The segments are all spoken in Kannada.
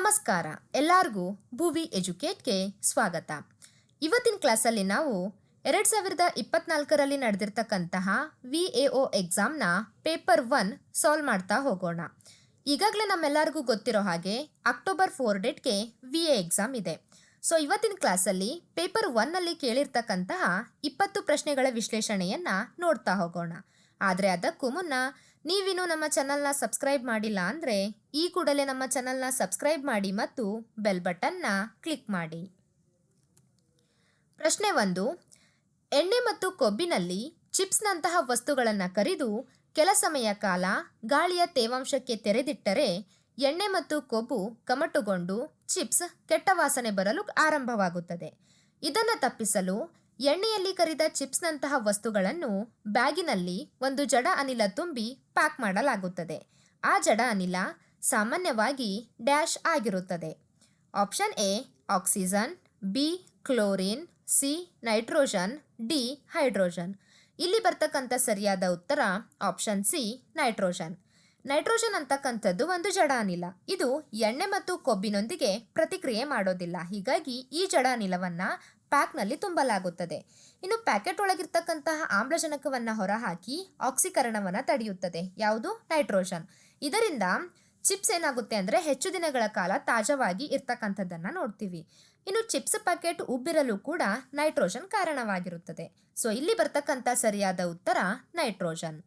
ನಮಸ್ಕಾರ ಎಲ್ಲರಿಗೂ ಭುವಿ ಎಜುಕೇಟ್ಗೆ ಸ್ವಾಗತ. ಇವತ್ತಿನ ಕ್ಲಾಸಲ್ಲಿ ನಾವು 2024ರಲ್ಲಿ ನಡೆದಿರ್ತಕ್ಕಂತಹ VAO ಎಕ್ಸಾಮ್ನ ಪೇಪರ್ 1 ಸಾಲ್ವ್ ಮಾಡ್ತಾ ಹೋಗೋಣ. ಈಗಾಗಲೇ ನಮ್ಮೆಲ್ಲರಿಗೂ ಗೊತ್ತಿರೋ ಹಾಗೆ ಅಕ್ಟೋಬರ್ 4 ಡೇಟ್ಗೆ VA ಎಕ್ಸಾಮ್ ಇದೆ. ಸೊ ಇವತ್ತಿನ ಕ್ಲಾಸಲ್ಲಿ ಪೇಪರ್ 1ನಲ್ಲಿ ಕೇಳಿರ್ತಕ್ಕಂತಹ 20 ಪ್ರಶ್ನೆಗಳ ವಿಶ್ಲೇಷಣೆಯನ್ನು ನೋಡ್ತಾ ಹೋಗೋಣ. ಆದರೆ ಅದಕ್ಕೂ ಮುನ್ನ ನೀವಿನ್ನೂ ನಮ್ಮ ಚಾನಲ್ನ ಸಬ್ಸ್ಕ್ರೈಬ್ ಮಾಡಿಲ್ಲ ಅಂದರೆ ಈ ಕೂಡಲೇ ನಮ್ಮ ಚಾನಲ್ನ ಸಬ್ಸ್ಕ್ರೈಬ್ ಮಾಡಿ ಮತ್ತು ಬೆಲ್ ಬಟನ್ನ ಕ್ಲಿಕ್ ಮಾಡಿ. ಪ್ರಶ್ನೆ 1. ಎಣ್ಣೆ ಮತ್ತು ಕೊಬ್ಬಿನಲ್ಲಿ ಚಿಪ್ಸ್ನಂತಹ ವಸ್ತುಗಳನ್ನು ಕರಿದು ಕೆಲ ಸಮಯ ಕಾಲ ಗಾಳಿಯ ತೇವಾಂಶಕ್ಕೆ ತೆರೆದಿಟ್ಟರೆ ಎಣ್ಣೆ ಮತ್ತು ಕೊಬ್ಬು ಕಮಟುಗೊಂಡು ಚಿಪ್ಸ್ ಕೆಟ್ಟ ವಾಸನೆ ಬರಲು ಆರಂಭವಾಗುತ್ತದೆ. ಇದನ್ನು ತಪ್ಪಿಸಲು ಎಣ್ಣೆಯಲ್ಲಿ ಕರಿದ ಚಿಪ್ಸ್ನಂತಹ ವಸ್ತುಗಳನ್ನು ಬ್ಯಾಗಿನಲ್ಲಿ ಒಂದು ಜಡ ಅನಿಲ ತುಂಬಿ ಪ್ಯಾಕ್ ಮಾಡಲಾಗುತ್ತದೆ. ಆ ಜಡ ಅನಿಲ ಸಾಮಾನ್ಯವಾಗಿ ಡ್ಯಾಶ್ ಆಗಿರುತ್ತದೆ. Option A oxygen, B chlorine, C nitrogen, D hydrogen. ಇಲ್ಲಿ ಬರ್ತಕ್ಕಂಥ ಸರಿಯಾದ ಉತ್ತರ ಆಪ್ಷನ್ ಸಿ ನೈಟ್ರೋಜನ್. ನೈಟ್ರೋಜನ್ ಅಂತಕ್ಕಂಥದ್ದು ಒಂದು ಜಡ ಅನಿಲ. ಇದು ಎಣ್ಣೆ ಮತ್ತು ಕೊಬ್ಬಿನೊಂದಿಗೆ ಪ್ರತಿಕ್ರಿಯೆ ಮಾಡೋದಿಲ್ಲ. ಹೀಗಾಗಿ ಈ ಜಡ ಅನಿಲವನ್ನು ಪ್ಯಾಕ್ನಲ್ಲಿ ತುಂಬಲಾಗುತ್ತದೆ. ಇನ್ನು ಪ್ಯಾಕೆಟ್ ಒಳಗಿರ್ತಕ್ಕಂತಹ ಆಮ್ಲಜನಕವನ್ನು ಹೊರಹಾಕಿ ಆಕ್ಸೀಕರಣವನ್ನು ತಡೆಯುತ್ತದೆ. ಯಾವುದು? ನೈಟ್ರೋಜನ್. ಇದರಿಂದ ಚಿಪ್ಸ್ ಏನಾಗುತ್ತೆ ಅಂದರೆ ಹೆಚ್ಚು ದಿನಗಳ ಕಾಲ ತಾಜಾವಾಗಿ ಇರ್ತಕ್ಕಂಥದ್ದನ್ನು ನೋಡ್ತೀವಿ. ಇನ್ನು ಚಿಪ್ಸ್ ಪ್ಯಾಕೆಟ್ ಉಬ್ಬಿರಲು ಕೂಡ ನೈಟ್ರೋಜನ್ ಕಾರಣವಾಗಿರುತ್ತದೆ. ಸೊ ಇಲ್ಲಿ ಬರ್ತಕ್ಕಂಥ ಸರಿಯಾದ ಉತ್ತರ ನೈಟ್ರೋಜನ್.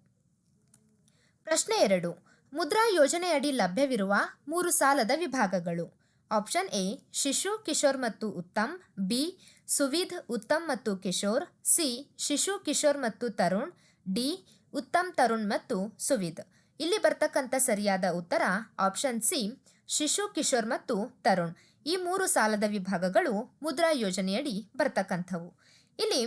ಪ್ರಶ್ನೆ 2. ಮುದ್ರಾ ಯೋಜನೆಯಡಿ ಲಭ್ಯವಿರುವ 3 ಸಾಲದ ವಿಭಾಗಗಳು. ಆಪ್ಷನ್ ಎ ಶಿಶು, ಕಿಶೋರ್ ಮತ್ತು ಉತ್ತಮ್, ಬಿ ಸುವಿಧ್, ಉತ್ತಮ್ ಮತ್ತು ಕಿಶೋರ್, ಸಿ ಶಿಶು, ಕಿಶೋರ್ ಮತ್ತು ತರುಣ್, ಡಿ ಉತ್ತಮ್, ತರುಣ್ ಮತ್ತು ಸುವಿಧ್. ಇಲ್ಲಿ ಬರ್ತಕ್ಕಂಥ ಸರಿಯಾದ ಉತ್ತರ ಆಪ್ಷನ್ ಸಿ ಶಿಶು, ಕಿಶೋರ್ ಮತ್ತು ತರುಣ್. ಈ 3 ಸಾಲದ ವಿಭಾಗಗಳು ಮುದ್ರಾ ಯೋಜನೆಯಡಿ ಬರ್ತಕ್ಕಂಥವು. ಇಲ್ಲಿ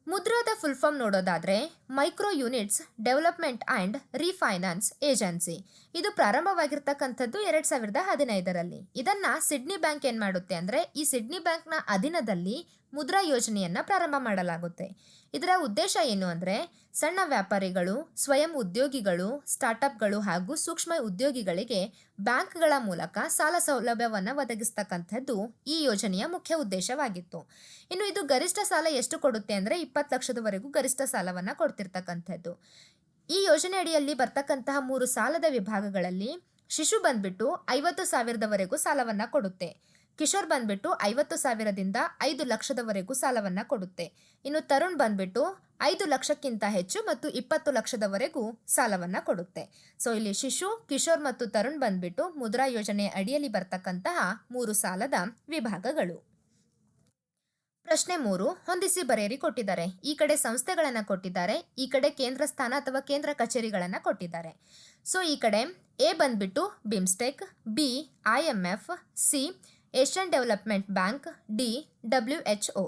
ಮುದ್ರಾದ ಫುಲ್ ಫಾರ್ಮ್ ನೋಡೋದಾದರೆ micro units development and refinance agency. ಇದು ಪ್ರಾರಂಭವಾಗಿರ್ತಕ್ಕಂಥದ್ದು 2015ರಲ್ಲಿ. ಇದನ್ನು ಸಿಡ್ನಿ ಬ್ಯಾಂಕ್ ಏನು ಮಾಡುತ್ತೆ ಅಂದರೆ ಈ ಸಿಡ್ನಿ ಬ್ಯಾಂಕ್ನ ಅಧೀನದಲ್ಲಿ ಮುದ್ರಾ ಯೋಜನೆಯನ್ನು ಪ್ರಾರಂಭ ಮಾಡಲಾಗುತ್ತೆ. ಇದರ ಉದ್ದೇಶ ಏನು ಅಂದರೆ ಸಣ್ಣ ವ್ಯಾಪಾರಿಗಳು, ಸ್ವಯಂ ಉದ್ಯೋಗಿಗಳು, ಸ್ಟಾರ್ಟಪ್ಗಳು ಹಾಗೂ ಸೂಕ್ಷ್ಮ ಉದ್ಯೋಗಿಗಳಿಗೆ ಬ್ಯಾಂಕ್ಗಳ ಮೂಲಕ ಸಾಲ ಸೌಲಭ್ಯವನ್ನು ಒದಗಿಸ್ತಕ್ಕಂಥದ್ದು ಈ ಯೋಜನೆಯ ಮುಖ್ಯ ಉದ್ದೇಶವಾಗಿತ್ತು. ಇನ್ನು ಇದು ಗರಿಷ್ಠ ಸಾಲ ಎಷ್ಟು ಕೊಡುತ್ತೆ ಅಂದರೆ 20 ಲಕ್ಷದವರೆಗೂ ಗರಿಷ್ಠ ಸಾಲವನ್ನು ಕೊಡ್ತಿರ್ತಕ್ಕಂಥದ್ದು. ಈ ಯೋಜನೆ ಅಡಿಯಲ್ಲಿ ಬರ್ತಕ್ಕಂತಹ 3 ಸಾಲದ ವಿಭಾಗಗಳಲ್ಲಿ ಶಿಶು ಬಂದ್ಬಿಟ್ಟು 50,000ದವರೆಗೂ ಸಾಲವನ್ನು ಕೊಡುತ್ತೆ. ಕಿಶೋರ್ ಬಂದ್ಬಿಟ್ಟು 50,000ದಿಂದ 5 ಲಕ್ಷದವರೆಗೂ ಸಾಲವನ್ನು ಕೊಡುತ್ತೆ. ಇನ್ನು ತರುಣ್ ಬಂದ್ಬಿಟ್ಟು 5 ಲಕ್ಷಕ್ಕಿಂತ ಹೆಚ್ಚು ಮತ್ತು 20 ಲಕ್ಷದವರೆಗೂ ಸಾಲವನ್ನು ಕೊಡುತ್ತೆ. ಸೊ ಇಲ್ಲಿ ಶಿಶು, ಕಿಶೋರ್ ಮತ್ತು ತರುಣ್ ಬಂದ್ಬಿಟ್ಟು ಮುದ್ರಾ ಯೋಜನೆ ಅಡಿಯಲ್ಲಿ ಬರ್ತಕ್ಕಂತಹ 3 ಸಾಲದ ವಿಭಾಗಗಳು. ಪ್ರಶ್ನೆ 3. ಹೊಂದಿಸಿ ಬರೆಯಿರಿ ಕೊಟ್ಟಿದ್ದಾರೆ. ಈ ಕಡೆ ಸಂಸ್ಥೆಗಳನ್ನು ಕೊಟ್ಟಿದ್ದಾರೆ, ಈ ಕಡೆ ಕೇಂದ್ರ ಸ್ಥಾನ ಅಥವಾ ಕೇಂದ್ರ ಕಚೇರಿಗಳನ್ನು ಕೊಟ್ಟಿದ್ದಾರೆ. ಸೊ ಈ ಕಡೆ ಎ ಬಂದ್ಬಿಟ್ಟು BIMSTEC, B IMF, C Asian development bank, D WHO.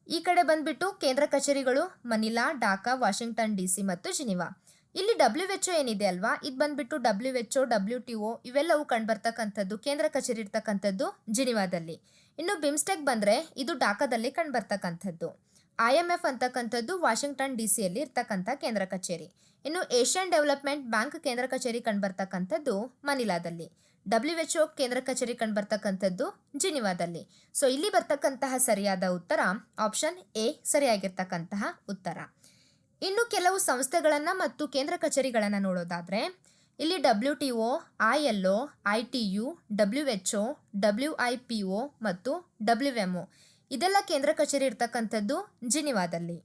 ಈ ಕಡೆ ಬಂದ್ಬಿಟ್ಟು ಕೇಂದ್ರ ಕಚೇರಿಗಳು ಮನಿಲಾ, ಢಾಕಾ, ವಾಷಿಂಗ್ಟನ್ DC ಮತ್ತು ಜಿನಿವಾ. ಇಲ್ಲಿ WHO ಏನಿದೆ ಅಲ್ವಾ, ಇದು ಬಂದ್ಬಿಟ್ಟು WHO, WTO ಇವೆಲ್ಲವೂ ಕಂಡುಬರ್ತಕ್ಕಂಥದ್ದು ಕೇಂದ್ರ ಕಚೇರಿ ಇರ್ತಕ್ಕಂಥದ್ದು ಜಿನಿವಾದಲ್ಲಿ. ಇನ್ನು ಬಿಮ್ಸ್ಟೆಕ್ ಬಂದರೆ ಇದು ಢಾಕಾದಲ್ಲಿ ಕಂಡುಬರ್ತಕ್ಕಂಥದ್ದು. IMF ಅಂತಕ್ಕಂಥದ್ದು ವಾಷಿಂಗ್ಟನ್ DCಯಲ್ಲಿ ಇರ್ತಕ್ಕಂಥ ಕೇಂದ್ರ ಕಚೇರಿ. ಇನ್ನು ಏಷ್ಯನ್ ಡೆವಲಪ್ಮೆಂಟ್ ಬ್ಯಾಂಕ್ ಕೇಂದ್ರ ಕಚೇರಿ ಕಂಡುಬರ್ತಕ್ಕಂಥದ್ದು ಮನಿಲಾದಲ್ಲಿ. WHO ಕೇಂದ್ರ ಕಚೇರಿ ಕಂಡುಬರ್ತಕ್ಕಂಥದ್ದು ಜಿನಿವಾದಲ್ಲಿ. ಸೊ ಇಲ್ಲಿ ಬರ್ತಕ್ಕಂತಹ ಸರಿಯಾದ ಉತ್ತರ ಆಪ್ಷನ್ ಎ ಸರಿಯಾಗಿರ್ತಕ್ಕಂತಹ ಉತ್ತರ. ಇನ್ನು ಕೆಲವು ಸಂಸ್ಥೆಗಳನ್ನು ಮತ್ತು ಕೇಂದ್ರ ಕಚೇರಿಗಳನ್ನು ನೋಡೋದಾದರೆ ಇಲ್ಲಿ WTO, ILO, ITU, WHO, WIPO ಮತ್ತು WMO ಇದೆಲ್ಲ ಕೇಂದ್ರ ಕಚೇರಿ ಇರ್ತಕ್ಕಂಥದ್ದು ಜಿನಿವಾದಲ್ಲಿ.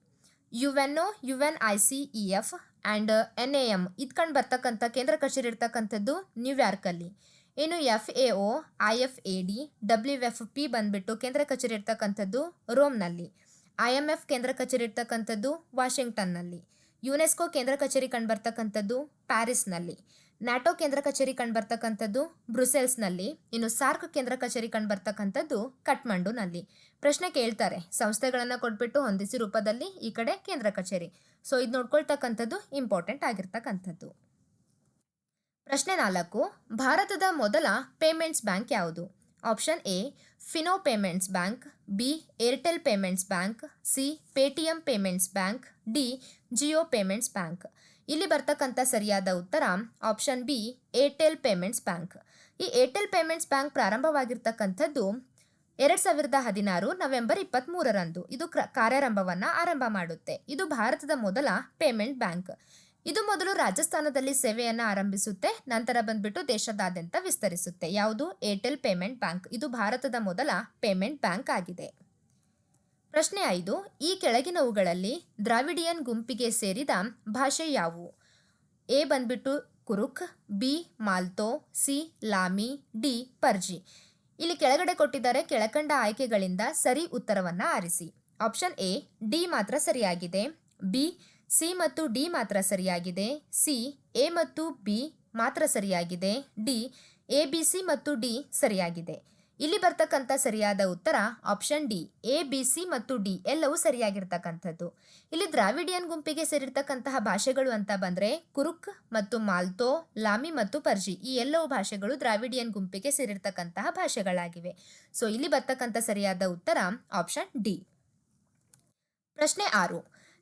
UNO, UNICEF ಆ್ಯಂಡ್ NAM ಇದು ಕಂಡು ಬರ್ತಕ್ಕಂಥ ಕೇಂದ್ರ ಕಚೇರಿ ಇರ್ತಕ್ಕಂಥದ್ದು ನ್ಯೂಯಾರ್ಕಲ್ಲಿ. ಇನ್ನು FAO, IFAD, WFP ಬಂದ್ಬಿಟ್ಟು ಕೇಂದ್ರ ಕಚೇರಿ ಇರ್ತಕ್ಕಂಥದ್ದು ರೋಮ್ನಲ್ಲಿ. IMF ಕೇಂದ್ರ ಕಚೇರಿ ಇರ್ತಕ್ಕಂಥದ್ದು ವಾಷಿಂಗ್ಟನ್ನಲ್ಲಿ. ಯುನೆಸ್ಕೋ ಕೇಂದ್ರ ಕಚೇರಿ ಕಂಡುಬರ್ತಕ್ಕಂಥದ್ದು ಪ್ಯಾರಿಸ್ನಲ್ಲಿ. ನ್ಯಾಟೋ ಕೇಂದ್ರ ಕಚೇರಿ ಕಂಡುಬರ್ತಕ್ಕಂಥದ್ದು ಬ್ರುಸೆಲ್ಸ್ನಲ್ಲಿ. ಇನ್ನು ಸಾರ್ಕ್ ಕೇಂದ್ರ ಕಚೇರಿ ಕಂಡುಬರ್ತಕ್ಕಂಥದ್ದು ಕಠ್ಮಂಡುನಲ್ಲಿ. ಪ್ರಶ್ನೆ ಕೇಳ್ತಾರೆ, ಸಂಸ್ಥೆಗಳನ್ನು ಕೊಟ್ಬಿಟ್ಟು ಹೊಂದಿಸಿ ರೂಪದಲ್ಲಿ ಈ ಕಡೆ ಕೇಂದ್ರ ಕಚೇರಿ. ಸೊ ಇದು ನೋಡ್ಕೊಳ್ತಕ್ಕಂಥದ್ದು ಇಂಪಾರ್ಟೆಂಟ್ ಆಗಿರ್ತಕ್ಕಂಥದ್ದು. ಪ್ರಶ್ನೆ 4. ಭಾರತದ ಮೊದಲ ಪೇಮೆಂಟ್ಸ್ ಬ್ಯಾಂಕ್ ಯಾವುದು? Option A Fino payments bank, B Airtel payments bank, C Paytm payments bank, D Jio payments bank. ಇಲ್ಲಿ ಬರ್ತಕ್ಕಂಥ ಸರಿಯಾದ ಉತ್ತರ option B Airtel payments bank. ಈ ಏರ್ಟೆಲ್ ಪೇಮೆಂಟ್ಸ್ ಬ್ಯಾಂಕ್ ಪ್ರಾರಂಭವಾಗಿರ್ತಕ್ಕಂಥದ್ದು 2016 ನವೆಂಬರ್ 23ರಂದು ಇದು ಕಾರ್ಯಾರಂಭವನ್ನು ಆರಂಭ ಮಾಡುತ್ತೆ. ಇದು ಭಾರತದ ಮೊದಲ ಪೇಮೆಂಟ್ ಬ್ಯಾಂಕ್. ಇದು ಮೊದಲು ರಾಜಸ್ಥಾನದಲ್ಲಿ ಸೇವೆಯನ್ನು ಆರಂಭಿಸುತ್ತೆ, ನಂತರ ಬಂದ್ಬಿಟ್ಟು ದೇಶದಾದ್ಯಂತ ವಿಸ್ತರಿಸುತ್ತೆ. ಯಾವುದು? Airtel payment bank. ಇದು ಭಾರತದ ಮೊದಲ ಪೇಮೆಂಟ್ ಬ್ಯಾಂಕ್ ಆಗಿದೆ. ಪ್ರಶ್ನೆ 5. ಈ ಕೆಳಗಿನವುಗಳಲ್ಲಿ ದ್ರಾವಿಡಿಯನ್ ಗುಂಪಿಗೆ ಸೇರಿದ ಭಾಷೆ ಯಾವುವು? ಎ ಬಂದ್ಬಿಟ್ಟು ಕುರುಖ್, ಬಿ ಮಾಲ್ತೋ, ಸಿ ಲಾಮಿ, ಡಿ ಪರ್ಜಿ. ಇಲ್ಲಿ ಕೆಳಗಡೆ ಕೊಟ್ಟಿದ್ದಾರೆ, ಕೆಳಕಂಡ ಆಯ್ಕೆಗಳಿಂದ ಸರಿ ಉತ್ತರವನ್ನ ಆರಿಸಿ. ಆಪ್ಷನ್ ಎ ಡಿ ಮಾತ್ರ ಸರಿಯಾಗಿದೆ, ಬಿ ಸಿ ಮತ್ತು ಡಿ ಮಾತ್ರ ಸರಿಯಾಗಿದೆ, ಸಿ ಎ ಮತ್ತು ಬಿ ಮಾತ್ರ ಸರಿಯಾಗಿದೆ, ಡಿ ಎ ಬಿ ಸಿ ಮತ್ತು ಡಿ ಸರಿಯಾಗಿದೆ. ಇಲ್ಲಿ ಬರ್ತಕ್ಕಂಥ ಸರಿಯಾದ ಉತ್ತರ option D, A B C ಮತ್ತು ಡಿ ಎಲ್ಲವೂ ಸರಿಯಾಗಿರ್ತಕ್ಕಂಥದ್ದು. ಇಲ್ಲಿ ದ್ರಾವಿಡಿಯನ್ ಗುಂಪಿಗೆ ಸೇರಿರ್ತಕ್ಕಂತಹ ಭಾಷೆಗಳು ಅಂತ ಬಂದ್ರೆ ಕುರುಕ್ ಮತ್ತು ಮಾಲ್ತೋ, ಲಾಮಿ ಮತ್ತು ಪರ್ಜಿ ಈ ಎಲ್ಲವೂ ಭಾಷೆಗಳು ದ್ರಾವಿಡಿಯನ್ ಗುಂಪಿಗೆ ಸೇರಿರ್ತಕ್ಕಂತಹ ಭಾಷೆಗಳಾಗಿವೆ. ಸೊ ಇಲ್ಲಿ ಬರ್ತಕ್ಕಂಥ ಸರಿಯಾದ ಉತ್ತರ ಆಪ್ಷನ್ ಡಿ. ಪ್ರಶ್ನೆ 6.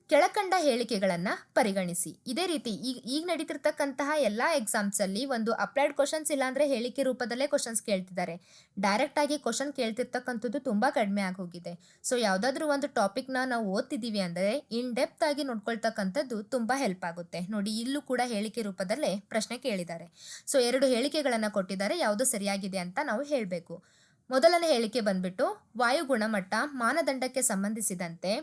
ಕೆಳಕಂಡ ಹೇಳಿಕೆಗಳನ್ನು ಪರಿಗಣಿಸಿ. ಇದೇ ರೀತಿ ಈಗ ನಡೀತಿರ್ತಕ್ಕಂತಹ ಎಲ್ಲ ಎಕ್ಸಾಮ್ಸಲ್ಲಿ ಒಂದು ಅಪ್ಲೈಡ್ ಕ್ವಶನ್ಸ್ ಇಲ್ಲಾಂದರೆ ಹೇಳಿಕೆ ರೂಪದಲ್ಲೇ ಕ್ವಶನ್ಸ್ ಕೇಳ್ತಿದ್ದಾರೆ. ಡೈರೆಕ್ಟಾಗಿ ಕ್ವಶನ್ ಕೇಳ್ತಿರ್ತಕ್ಕಂಥದ್ದು ತುಂಬ ಕಡಿಮೆ ಆಗೋಗಿದೆ. ಸೊ ಯಾವುದಾದ್ರೂ ಒಂದು ಟಾಪಿಕ್ನ ನಾವು ಓದ್ತಿದ್ದೀವಿ ಅಂದರೆ ಇನ್ ಡೆಪ್ತ್ ಆಗಿ ನೋಡ್ಕೊಳ್ತಕ್ಕಂಥದ್ದು ತುಂಬ ಹೆಲ್ಪ್ ಆಗುತ್ತೆ. ನೋಡಿ, ಇಲ್ಲೂ ಕೂಡ ಹೇಳಿಕೆ ರೂಪದಲ್ಲೇ ಪ್ರಶ್ನೆ ಕೇಳಿದ್ದಾರೆ. ಸೊ 2 ಹೇಳಿಕೆಗಳನ್ನು ಕೊಟ್ಟಿದ್ದಾರೆ, ಯಾವುದು ಸರಿಯಾಗಿದೆ ಅಂತ ನಾವು ಹೇಳಬೇಕು. ಮೊದಲನೇ ಹೇಳಿಕೆ ಬಂದ್ಬಿಟ್ಟು ವಾಯು ಗುಣಮಟ್ಟ ಮಾನದಂಡಕ್ಕೆ ಸಂಬಂಧಿಸಿದಂತೆ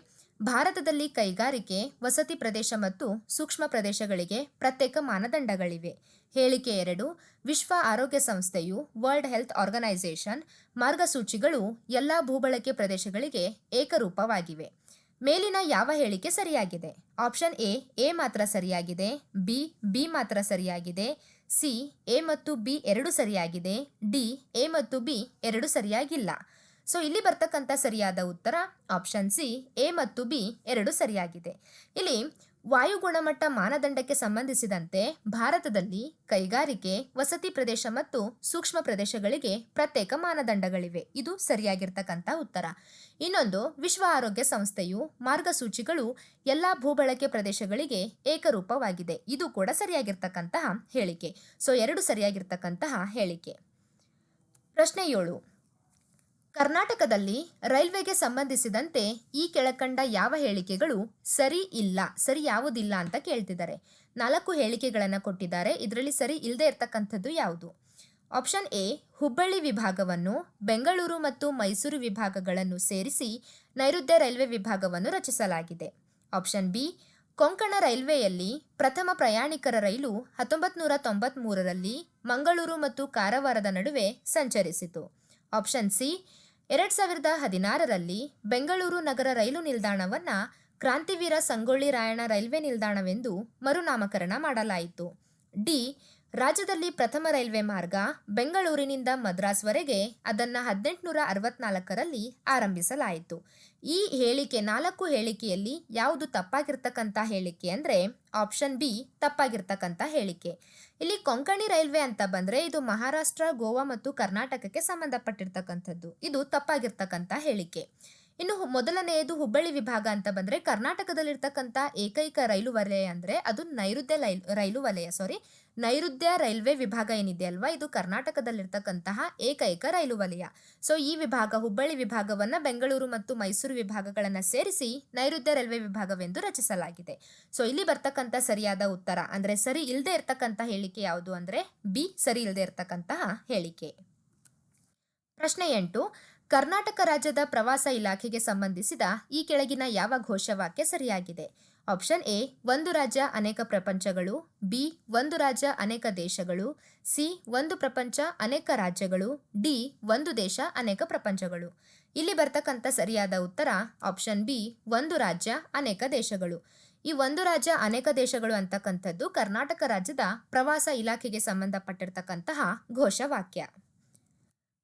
ಭಾರತದಲ್ಲಿ ಕೈಗಾರಿಕೆ, ವಸತಿ ಪ್ರದೇಶ ಮತ್ತು ಸೂಕ್ಷ್ಮ ಪ್ರದೇಶಗಳಿಗೆ ಪ್ರತ್ಯೇಕ ಮಾನದಂಡಗಳಿವೆ. ಹೇಳಿಕೆ 2. ವಿಶ್ವ ಆರೋಗ್ಯ ಸಂಸ್ಥೆಯು ವರ್ಲ್ಡ್ ಹೆಲ್ತ್ ಆರ್ಗನೈಸೇಷನ್ ಮಾರ್ಗಸೂಚಿಗಳು ಎಲ್ಲ ಭೂಬಳಕೆ ಪ್ರದೇಶಗಳಿಗೆ ಏಕರೂಪವಾಗಿವೆ. ಮೇಲಿನ ಯಾವ ಹೇಳಿಕೆ ಸರಿಯಾಗಿದೆ? ಆಪ್ಷನ್ ಎ ಮಾತ್ರ ಸರಿಯಾಗಿದೆ, ಬಿ ಮಾತ್ರ ಸರಿಯಾಗಿದೆ, ಸಿ ಎ ಮತ್ತು ಬಿ ಎರಡು ಸರಿಯಾಗಿದೆ, ಡಿ ಎ ಮತ್ತು ಬಿ ಎರಡು ಸರಿಯಾಗಿಲ್ಲ. ಸೊ ಇಲ್ಲಿ ಬರ್ತಕ್ಕಂಥ ಸರಿಯಾದ ಉತ್ತರ ಆಪ್ಷನ್ ಸಿ, ಎ ಮತ್ತು ಬಿ ಎರಡು ಸರಿಯಾಗಿದೆ. ಇಲ್ಲಿ ವಾಯು ಗುಣಮಟ್ಟ ಮಾನದಂಡಕ್ಕೆ ಸಂಬಂಧಿಸಿದಂತೆ ಭಾರತದಲ್ಲಿ ಕೈಗಾರಿಕೆ, ವಸತಿ ಪ್ರದೇಶ ಮತ್ತು ಸೂಕ್ಷ್ಮ ಪ್ರದೇಶಗಳಿಗೆ ಪ್ರತ್ಯೇಕ ಮಾನದಂಡಗಳಿವೆ. ಇದು ಸರಿಯಾಗಿರ್ತಕ್ಕಂಥ ಉತ್ತರ. ಇನ್ನೊಂದು, ವಿಶ್ವ ಆರೋಗ್ಯ ಸಂಸ್ಥೆಯು ಮಾರ್ಗಸೂಚಿಗಳು ಎಲ್ಲ ಭೂಬಳಕೆ ಪ್ರದೇಶಗಳಿಗೆ ಏಕರೂಪವಾಗಿದೆ. ಇದು ಕೂಡ ಸರಿಯಾಗಿರ್ತಕ್ಕಂತಹ ಹೇಳಿಕೆ. ಸೊ 2 ಸರಿಯಾಗಿರ್ತಕ್ಕಂತಹ ಹೇಳಿಕೆ. ಪ್ರಶ್ನೆ 7. ಕರ್ನಾಟಕದಲ್ಲಿ ರೈಲ್ವೆಗೆ ಸಂಬಂಧಿಸಿದಂತೆ ಈ ಕೆಳಕಂಡ ಯಾವ ಹೇಳಿಕೆಗಳು ಸರಿ ಇಲ್ಲ, ಸರಿ ಯಾವುದಿಲ್ಲ ಅಂತ ಕೇಳ್ತಿದ್ದಾರೆ. 4 ಹೇಳಿಕೆಗಳನ್ನು ಕೊಟ್ಟಿದ್ದಾರೆ. ಇದರಲ್ಲಿ ಸರಿ ಇಲ್ಲದೆ ಇರ್ತಕ್ಕಂಥದ್ದು ಯಾವುದು? ಆಪ್ಷನ್ ಎ, ಹುಬ್ಬಳ್ಳಿ ವಿಭಾಗವನ್ನು ಬೆಂಗಳೂರು ಮತ್ತು ಮೈಸೂರು ವಿಭಾಗಗಳನ್ನು ಸೇರಿಸಿ ನೈಋತ್ಯ ರೈಲ್ವೆ ವಿಭಾಗವನ್ನು ರಚಿಸಲಾಗಿದೆ. ಆಪ್ಷನ್ ಬಿ, ಕೊಂಕಣ ರೈಲ್ವೆಯಲ್ಲಿ ಪ್ರಥಮ ಪ್ರಯಾಣಿಕರ ರೈಲು 1993ರಲ್ಲಿ ಮಂಗಳೂರು ಮತ್ತು ಕಾರವಾರದ ನಡುವೆ ಸಂಚರಿಸಿತು. ಆಪ್ಷನ್ ಸಿ, 2016ರಲ್ಲಿ ಬೆಂಗಳೂರು ನಗರ ರೈಲು ನಿಲ್ದಾಣವನ್ನು ಕ್ರಾಂತಿವೀರ ಸಂಗೊಳ್ಳಿ ರಾಯಣ್ಣ ರೈಲ್ವೆ ನಿಲ್ದಾಣವೆಂದು ಮರುನಾಮಕರಣ ಮಾಡಲಾಯಿತು. ಡಿ, ರಾಜ್ಯದಲ್ಲಿ ಪ್ರಥಮ ರೈಲ್ವೆ ಮಾರ್ಗ ಬೆಂಗಳೂರಿನಿಂದ ಮದ್ರಾಸ್ವರೆಗೆ ಅದನ್ನು 1864ರಲ್ಲಿ ಆರಂಭಿಸಲಾಯಿತು. ಈ ಹೇಳಿಕೆ 4 ಹೇಳಿಕೆಯಲ್ಲಿ ಯಾವುದು ತಪ್ಪಾಗಿರ್ತಕ್ಕಂಥ ಹೇಳಿಕೆ ಅಂದರೆ ಆಪ್ಷನ್ ಬಿ ತಪ್ಪಾಗಿರ್ತಕ್ಕಂಥ ಹೇಳಿಕೆ. ಇಲ್ಲಿ ಕೊಂಕಣಿ ರೈಲ್ವೆ ಅಂತ ಬಂದರೆ ಇದು ಮಹಾರಾಷ್ಟ್ರ, ಗೋವಾ ಮತ್ತು ಕರ್ನಾಟಕಕ್ಕೆ ಸಂಬಂಧಪಟ್ಟಿರ್ತಕ್ಕಂಥದ್ದು. ಇದು ತಪ್ಪಾಗಿರ್ತಕ್ಕಂಥ ಹೇಳಿಕೆ. ಇನ್ನು ಮೊದಲನೆಯದು ಹುಬ್ಬಳ್ಳಿ ವಿಭಾಗ ಅಂತ ಬಂದರೆ ಕರ್ನಾಟಕದಲ್ಲಿರ್ತಕ್ಕಂಥ ಏಕೈಕ ರೈಲು ವಲಯ ಅಂದರೆ ಅದು ನೈಋತ್ಯ ರೈಲ್ವೆ ವಿಭಾಗ ಏನಿದೆ ಅಲ್ವಾ, ಇದು ಕರ್ನಾಟಕದಲ್ಲಿರ್ತಕ್ಕಂತಹ ಏಕೈಕ ರೈಲು ವಲಯ. ಸೊ ಈ ವಿಭಾಗ, ಹುಬ್ಬಳ್ಳಿ ವಿಭಾಗವನ್ನು ಬೆಂಗಳೂರು ಮತ್ತು ಮೈಸೂರು ವಿಭಾಗಗಳನ್ನು ಸೇರಿಸಿ ನೈಋತ್ಯ ರೈಲ್ವೆ ವಿಭಾಗವೆಂದು ರಚಿಸಲಾಗಿದೆ. ಸೊ ಇಲ್ಲಿ ಬರ್ತಕ್ಕಂಥ ಸರಿಯಾದ ಉತ್ತರ ಅಂದರೆ ಸರಿ ಇಲ್ಲದೆ ಇರ್ತಕ್ಕಂಥ ಹೇಳಿಕೆ ಯಾವುದು ಅಂದರೆ ಬಿ, ಸರಿ ಇಲ್ಲದೆ ಇರ್ತಕ್ಕಂತಹ ಹೇಳಿಕೆ. ಪ್ರಶ್ನೆ 8. ಕರ್ನಾಟಕ ರಾಜ್ಯದ ಪ್ರವಾಸ ಇಲಾಖೆಗೆ ಸಂಬಂಧಿಸಿದ ಈ ಕೆಳಗಿನ ಯಾವ ಘೋಷವಾಕ್ಯ ಸರಿಯಾಗಿದೆ? ಆಪ್ಷನ್ ಎ, ಒಂದು ರಾಜ್ಯ ಅನೇಕ ಪ್ರಪಂಚಗಳು, ಬಿ, ಒಂದು ರಾಜ್ಯ ಅನೇಕ ದೇಶಗಳು, ಸಿ, ಒಂದು ಪ್ರಪಂಚ ಅನೇಕ ರಾಜ್ಯಗಳು, ಡಿ, ಒಂದು ದೇಶ ಅನೇಕ ಪ್ರಪಂಚಗಳು. ಇಲ್ಲಿ ಬರ್ತಕ್ಕಂಥ ಸರಿಯಾದ ಉತ್ತರ ಆಪ್ಷನ್ ಬಿ, ಒಂದು ರಾಜ್ಯ ಅನೇಕ ದೇಶಗಳು. ಈ ಒಂದು ರಾಜ್ಯ ಅನೇಕ ದೇಶಗಳು ಅಂತಕ್ಕಂಥದ್ದು ಕರ್ನಾಟಕ ರಾಜ್ಯದ ಪ್ರವಾಸ ಇಲಾಖೆಗೆ ಸಂಬಂಧಪಟ್ಟಿರ್ತಕ್ಕಂತಹ ಘೋಷವಾಕ್ಯ.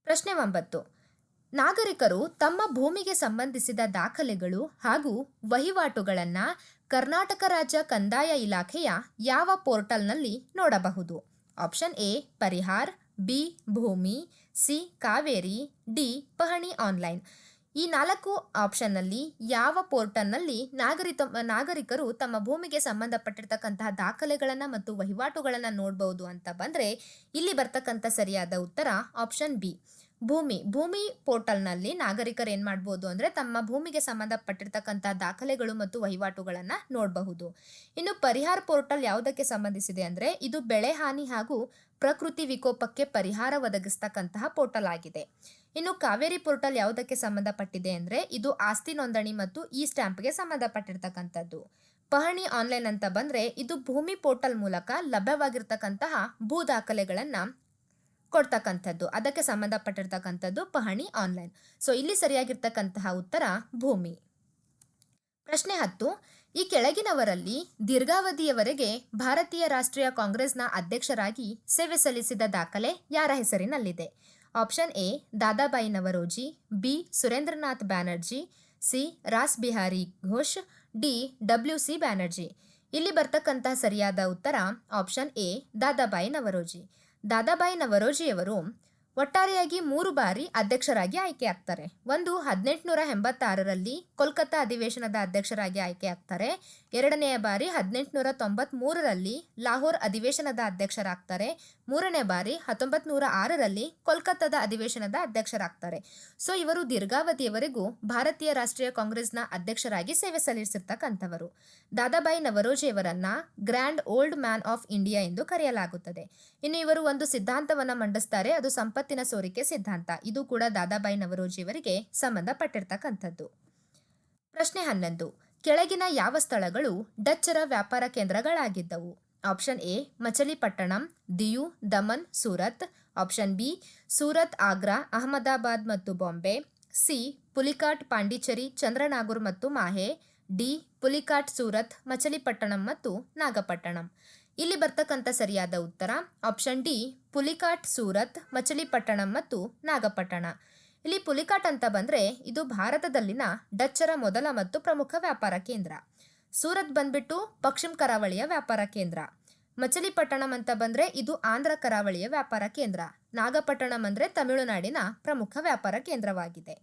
ಪ್ರಶ್ನೆ 9. ನಾಗರಿಕರು ತಮ್ಮ ಭೂಮಿಗೆ ಸಂಬಂಧಿಸಿದ ದಾಖಲೆಗಳು ಹಾಗೂ ವಹಿವಾಟುಗಳನ್ನು ಕರ್ನಾಟಕ ರಾಜ್ಯ ಕಂದಾಯ ಇಲಾಖೆಯ ಯಾವ ಪೋರ್ಟಲ್ನಲ್ಲಿ ನೋಡಬಹುದು? ಆಪ್ಷನ್ ಎ, ಪರಿಹಾರ್, ಬಿ, ಭೂಮಿ, ಸಿ, ಕಾವೇರಿ, ಡಿ, ಪಹಣಿ ಆನ್ಲೈನ್. ಈ 4 ಆಪ್ಷನ್ನಲ್ಲಿ ಯಾವ ಪೋರ್ಟಲ್ನಲ್ಲಿ ನಾಗರಿಕರು ತಮ್ಮ ಭೂಮಿಗೆ ಸಂಬಂಧಪಟ್ಟಿರ್ತಕ್ಕಂತಹ ದಾಖಲೆಗಳನ್ನು ಮತ್ತು ವಹಿವಾಟುಗಳನ್ನು ನೋಡಬಹುದು ಅಂತ ಬಂದರೆ ಇಲ್ಲಿ ಬರ್ತಕ್ಕಂಥ ಸರಿಯಾದ ಉತ್ತರ ಆಪ್ಷನ್ ಬಿ. ಭೂಮಿ ಪೋರ್ಟಲ್ನಲ್ಲಿ ನಾಗರಿಕರು ಏನು ಮಾಡ್ಬೋದು ಅಂದರೆ ತಮ್ಮ ಭೂಮಿಗೆ ಸಂಬಂಧಪಟ್ಟಿರ್ತಕ್ಕಂಥ ದಾಖಲೆಗಳು ಮತ್ತು ವಹಿವಾಟುಗಳನ್ನು ನೋಡಬಹುದು. ಇನ್ನು ಪರಿಹಾರ ಪೋರ್ಟಲ್ ಯಾವುದಕ್ಕೆ ಸಂಬಂಧಿಸಿದೆ ಅಂದರೆ ಇದು ಬೆಳೆ ಹಾನಿ ಹಾಗೂ ಪ್ರಕೃತಿ ವಿಕೋಪಕ್ಕೆ ಪರಿಹಾರ ಒದಗಿಸ್ತಕ್ಕಂತಹ ಪೋರ್ಟಲ್ ಆಗಿದೆ. ಇನ್ನು ಕಾವೇರಿ ಪೋರ್ಟಲ್ ಯಾವುದಕ್ಕೆ ಸಂಬಂಧಪಟ್ಟಿದೆ ಅಂದರೆ ಇದು ಆಸ್ತಿ ನೋಂದಣಿ ಮತ್ತು ಇ ಸ್ಟ್ಯಾಂಪ್ಗೆ ಸಂಬಂಧಪಟ್ಟಿರ್ತಕ್ಕಂಥದ್ದು. ಪಹಣಿ ಆನ್ಲೈನ್ ಅಂತ ಬಂದರೆ ಇದು ಭೂಮಿ ಪೋರ್ಟಲ್ ಮೂಲಕ ಲಭ್ಯವಾಗಿರ್ತಕ್ಕಂತಹ ಭೂ ದಾಖಲೆಗಳನ್ನು ಕೊಡ್ತಕ್ಕಂಥದ್ದು, ಅದಕ್ಕೆ ಸಂಬಂಧಪಟ್ಟಿರ್ತಕ್ಕಂಥದ್ದು ಪಹಣಿ ಆನ್ಲೈನ್. ಸೊ ಇಲ್ಲಿ ಸರಿಯಾಗಿರ್ತಕ್ಕಂತಹ ಉತ್ತರ ಭೂಮಿ. ಪ್ರಶ್ನೆ 10. ಈ ಕೆಳಗಿನವರಲ್ಲಿ ದೀರ್ಘಾವಧಿಯವರೆಗೆ ಭಾರತೀಯ ರಾಷ್ಟ್ರೀಯ ಕಾಂಗ್ರೆಸ್ನ ಅಧ್ಯಕ್ಷರಾಗಿ ಸೇವೆ ಸಲ್ಲಿಸಿದ ದಾಖಲೆ ಯಾರ ಹೆಸರಿನಲ್ಲಿದೆ? Option A Dadabhai Naoroji, B Surendranath Banerjee, C Ras Behari Ghosh, D WC Banerjee. ಇಲ್ಲಿ ಬರ್ತಕ್ಕಂತಹ ಸರಿಯಾದ ಉತ್ತರ ಆಪ್ಷನ್ ಎ ದಾದಾಬಾಯಿ ನವರೋಜಿ. ದಾದಾಬಾಯಿ ನವರೋಜಿಯವರು ಒಟ್ಟಾರೆಯಾಗಿ 3 ಬಾರಿ ಅಧ್ಯಕ್ಷರಾಗಿ ಆಯ್ಕೆ ಆಗ್ತಾರೆ. ಒಂದು 1886ರಲ್ಲಿ ಕೋಲ್ಕತ್ತಾ ಅಧಿವೇಶನದ ಅಧ್ಯಕ್ಷರಾಗಿ ಆಯ್ಕೆ ಆಗ್ತಾರೆ. ಎರಡನೆಯ ಬಾರಿ 1893ರಲ್ಲಿ ಲಾಹೋರ್ ಅಧಿವೇಶನದ ಅಧ್ಯಕ್ಷರಾಗ್ತಾರೆ. ಮೂರನೇ ಬಾರಿ 1906ರಲ್ಲಿ ಕೋಲ್ಕತ್ತಾದ ಅಧಿವೇಶನದ ಅಧ್ಯಕ್ಷರಾಗ್ತಾರೆ. ಸೊ ಇವರು ದೀರ್ಘಾವಧಿಯವರೆಗೂ ಭಾರತೀಯ ರಾಷ್ಟ್ರೀಯ ಕಾಂಗ್ರೆಸ್ನ ಅಧ್ಯಕ್ಷರಾಗಿ ಸೇವೆ ಸಲ್ಲಿಸಿರ್ತಕ್ಕಂಥವರು. ದಾದಾಬಾಯಿ ನವರೋಜಿಯವರನ್ನ grand old man of India ಎಂದು ಕರೆಯಲಾಗುತ್ತದೆ. ಇನ್ನು ಇವರು ಒಂದು ಸಿದ್ಧಾಂತವನ್ನು ಮಂಡಿಸ್ತಾರೆ, ಅದು ಸಂಪತ್ತಿನ ಸೋರಿಕೆ ಸಿದ್ಧಾಂತ. ಇದು ಕೂಡ ದಾದಾಬಾಯಿ ನವರೋಜಿಯವರಿಗೆ ಸಂಬಂಧಪಟ್ಟಿರ್ತಕ್ಕಂಥದ್ದು. ಪ್ರಶ್ನೆ 11. ಕೆಳಗಿನ ಯಾವ ಸ್ಥಳಗಳು ಡಚ್ಚರ ವ್ಯಾಪಾರ ಕೇಂದ್ರಗಳಾಗಿದ್ದವು? Option A Machilipatnam, Diu, Daman, Surat. Option B Surat, Agra, Ahmedabad ಮತ್ತು ಬಾಂಬೆ. ಸಿ ಪುಲಿಕಾಟ್, ಪಾಂಡಿಚೇರಿ, ಚಂದ್ರನಾಗೂರ್ ಮತ್ತು ಮಾಹೆ. ಡಿ ಪುಲಿಕಾಟ್, ಸೂರತ್, ಮಚಲಿಪಟ್ಟಣಂ ಮತ್ತು ನಾಗಪಟ್ಟಣಂ. ಇಲ್ಲಿ ಬರ್ತಕ್ಕಂಥ ಸರಿಯಾದ ಉತ್ತರ ಆಪ್ಷನ್ ಡಿ ಪುಲಿಕಾಟ್, ಸೂರತ್, ಮಚಲಿಪಟ್ಟಣಂ ಮತ್ತು ನಾಗಪಟ್ಟಣ. ಇಲ್ಲಿ ಪುಲಿಕಾಟ್ ಅಂತ ಬಂದರೆ ಇದು ಭಾರತದಲ್ಲಿನ ಡಚ್ಚರ ಮೊದಲ ಮತ್ತು ಪ್ರಮುಖ ವ್ಯಾಪಾರ ಕೇಂದ್ರ. ಸೂರತ್ ಬಂದ್ಬಿಟ್ಟು ಪಶ್ಚಿಮ ಕರಾವಳಿಯ ವ್ಯಾಪಾರ ಕೇಂದ್ರ. ಮಚಲಿಪಟ್ಟಣಂ ಅಂತ ಬಂದರೆ ಇದು ಆಂಧ್ರ ಕರಾವಳಿಯ ವ್ಯಾಪಾರ ಕೇಂದ್ರ. ನಾಗಪಟ್ಟಣಂ ಅಂದರೆ ತಮಿಳುನಾಡಿನ ಪ್ರಮುಖ ವ್ಯಾಪಾರ ಕೇಂದ್ರವಾಗಿದೆ.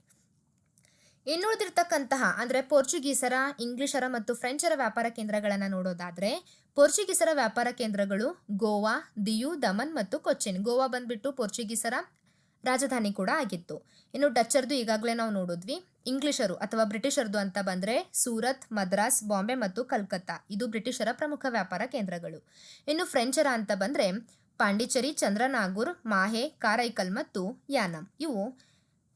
ಇನ್ನುಳಿದಿರ್ತಕ್ಕಂತಹ ಅಂದರೆ ಪೋರ್ಚುಗೀಸರ, ಇಂಗ್ಲಿಷರ ಮತ್ತು ಫ್ರೆಂಚರ ವ್ಯಾಪಾರ ಕೇಂದ್ರಗಳನ್ನು ನೋಡೋದಾದರೆ ಪೋರ್ಚುಗೀಸರ ವ್ಯಾಪಾರ ಕೇಂದ್ರಗಳು ಗೋವಾ, ದಿಯು, ದಮನ್ ಮತ್ತು ಕೊಚ್ಚಿನ್. ಗೋವಾ ಬಂದ್ಬಿಟ್ಟು ಪೋರ್ಚುಗೀಸರ ರಾಜಧಾನಿ ಕೂಡ ಆಗಿತ್ತು. ಇನ್ನು ಡಚ್ಚರ್ದು ಈಗಾಗಲೇ ನಾವು ನೋಡಿದ್ವಿ. ಇಂಗ್ಲಿಷರು ಅಥವಾ ಬ್ರಿಟಿಷರ್ದು ಅಂತ ಬಂದರೆ ಸೂರತ್, ಮದ್ರಾಸ್, ಬಾಂಬೆ ಮತ್ತು ಕಲ್ಕತ್ತಾ. ಇದು ಬ್ರಿಟಿಷರ ಪ್ರಮುಖ ವ್ಯಾಪಾರ ಕೇಂದ್ರಗಳು. ಇನ್ನು ಫ್ರೆಂಚರ ಅಂತ ಬಂದರೆ ಪಾಂಡಿಚೇರಿ, ಚಂದ್ರನಾಗೂರ್, ಮಾಹೆ, ಕಾರೈಕಲ್ ಮತ್ತು ಯಾನಂ. ಇವು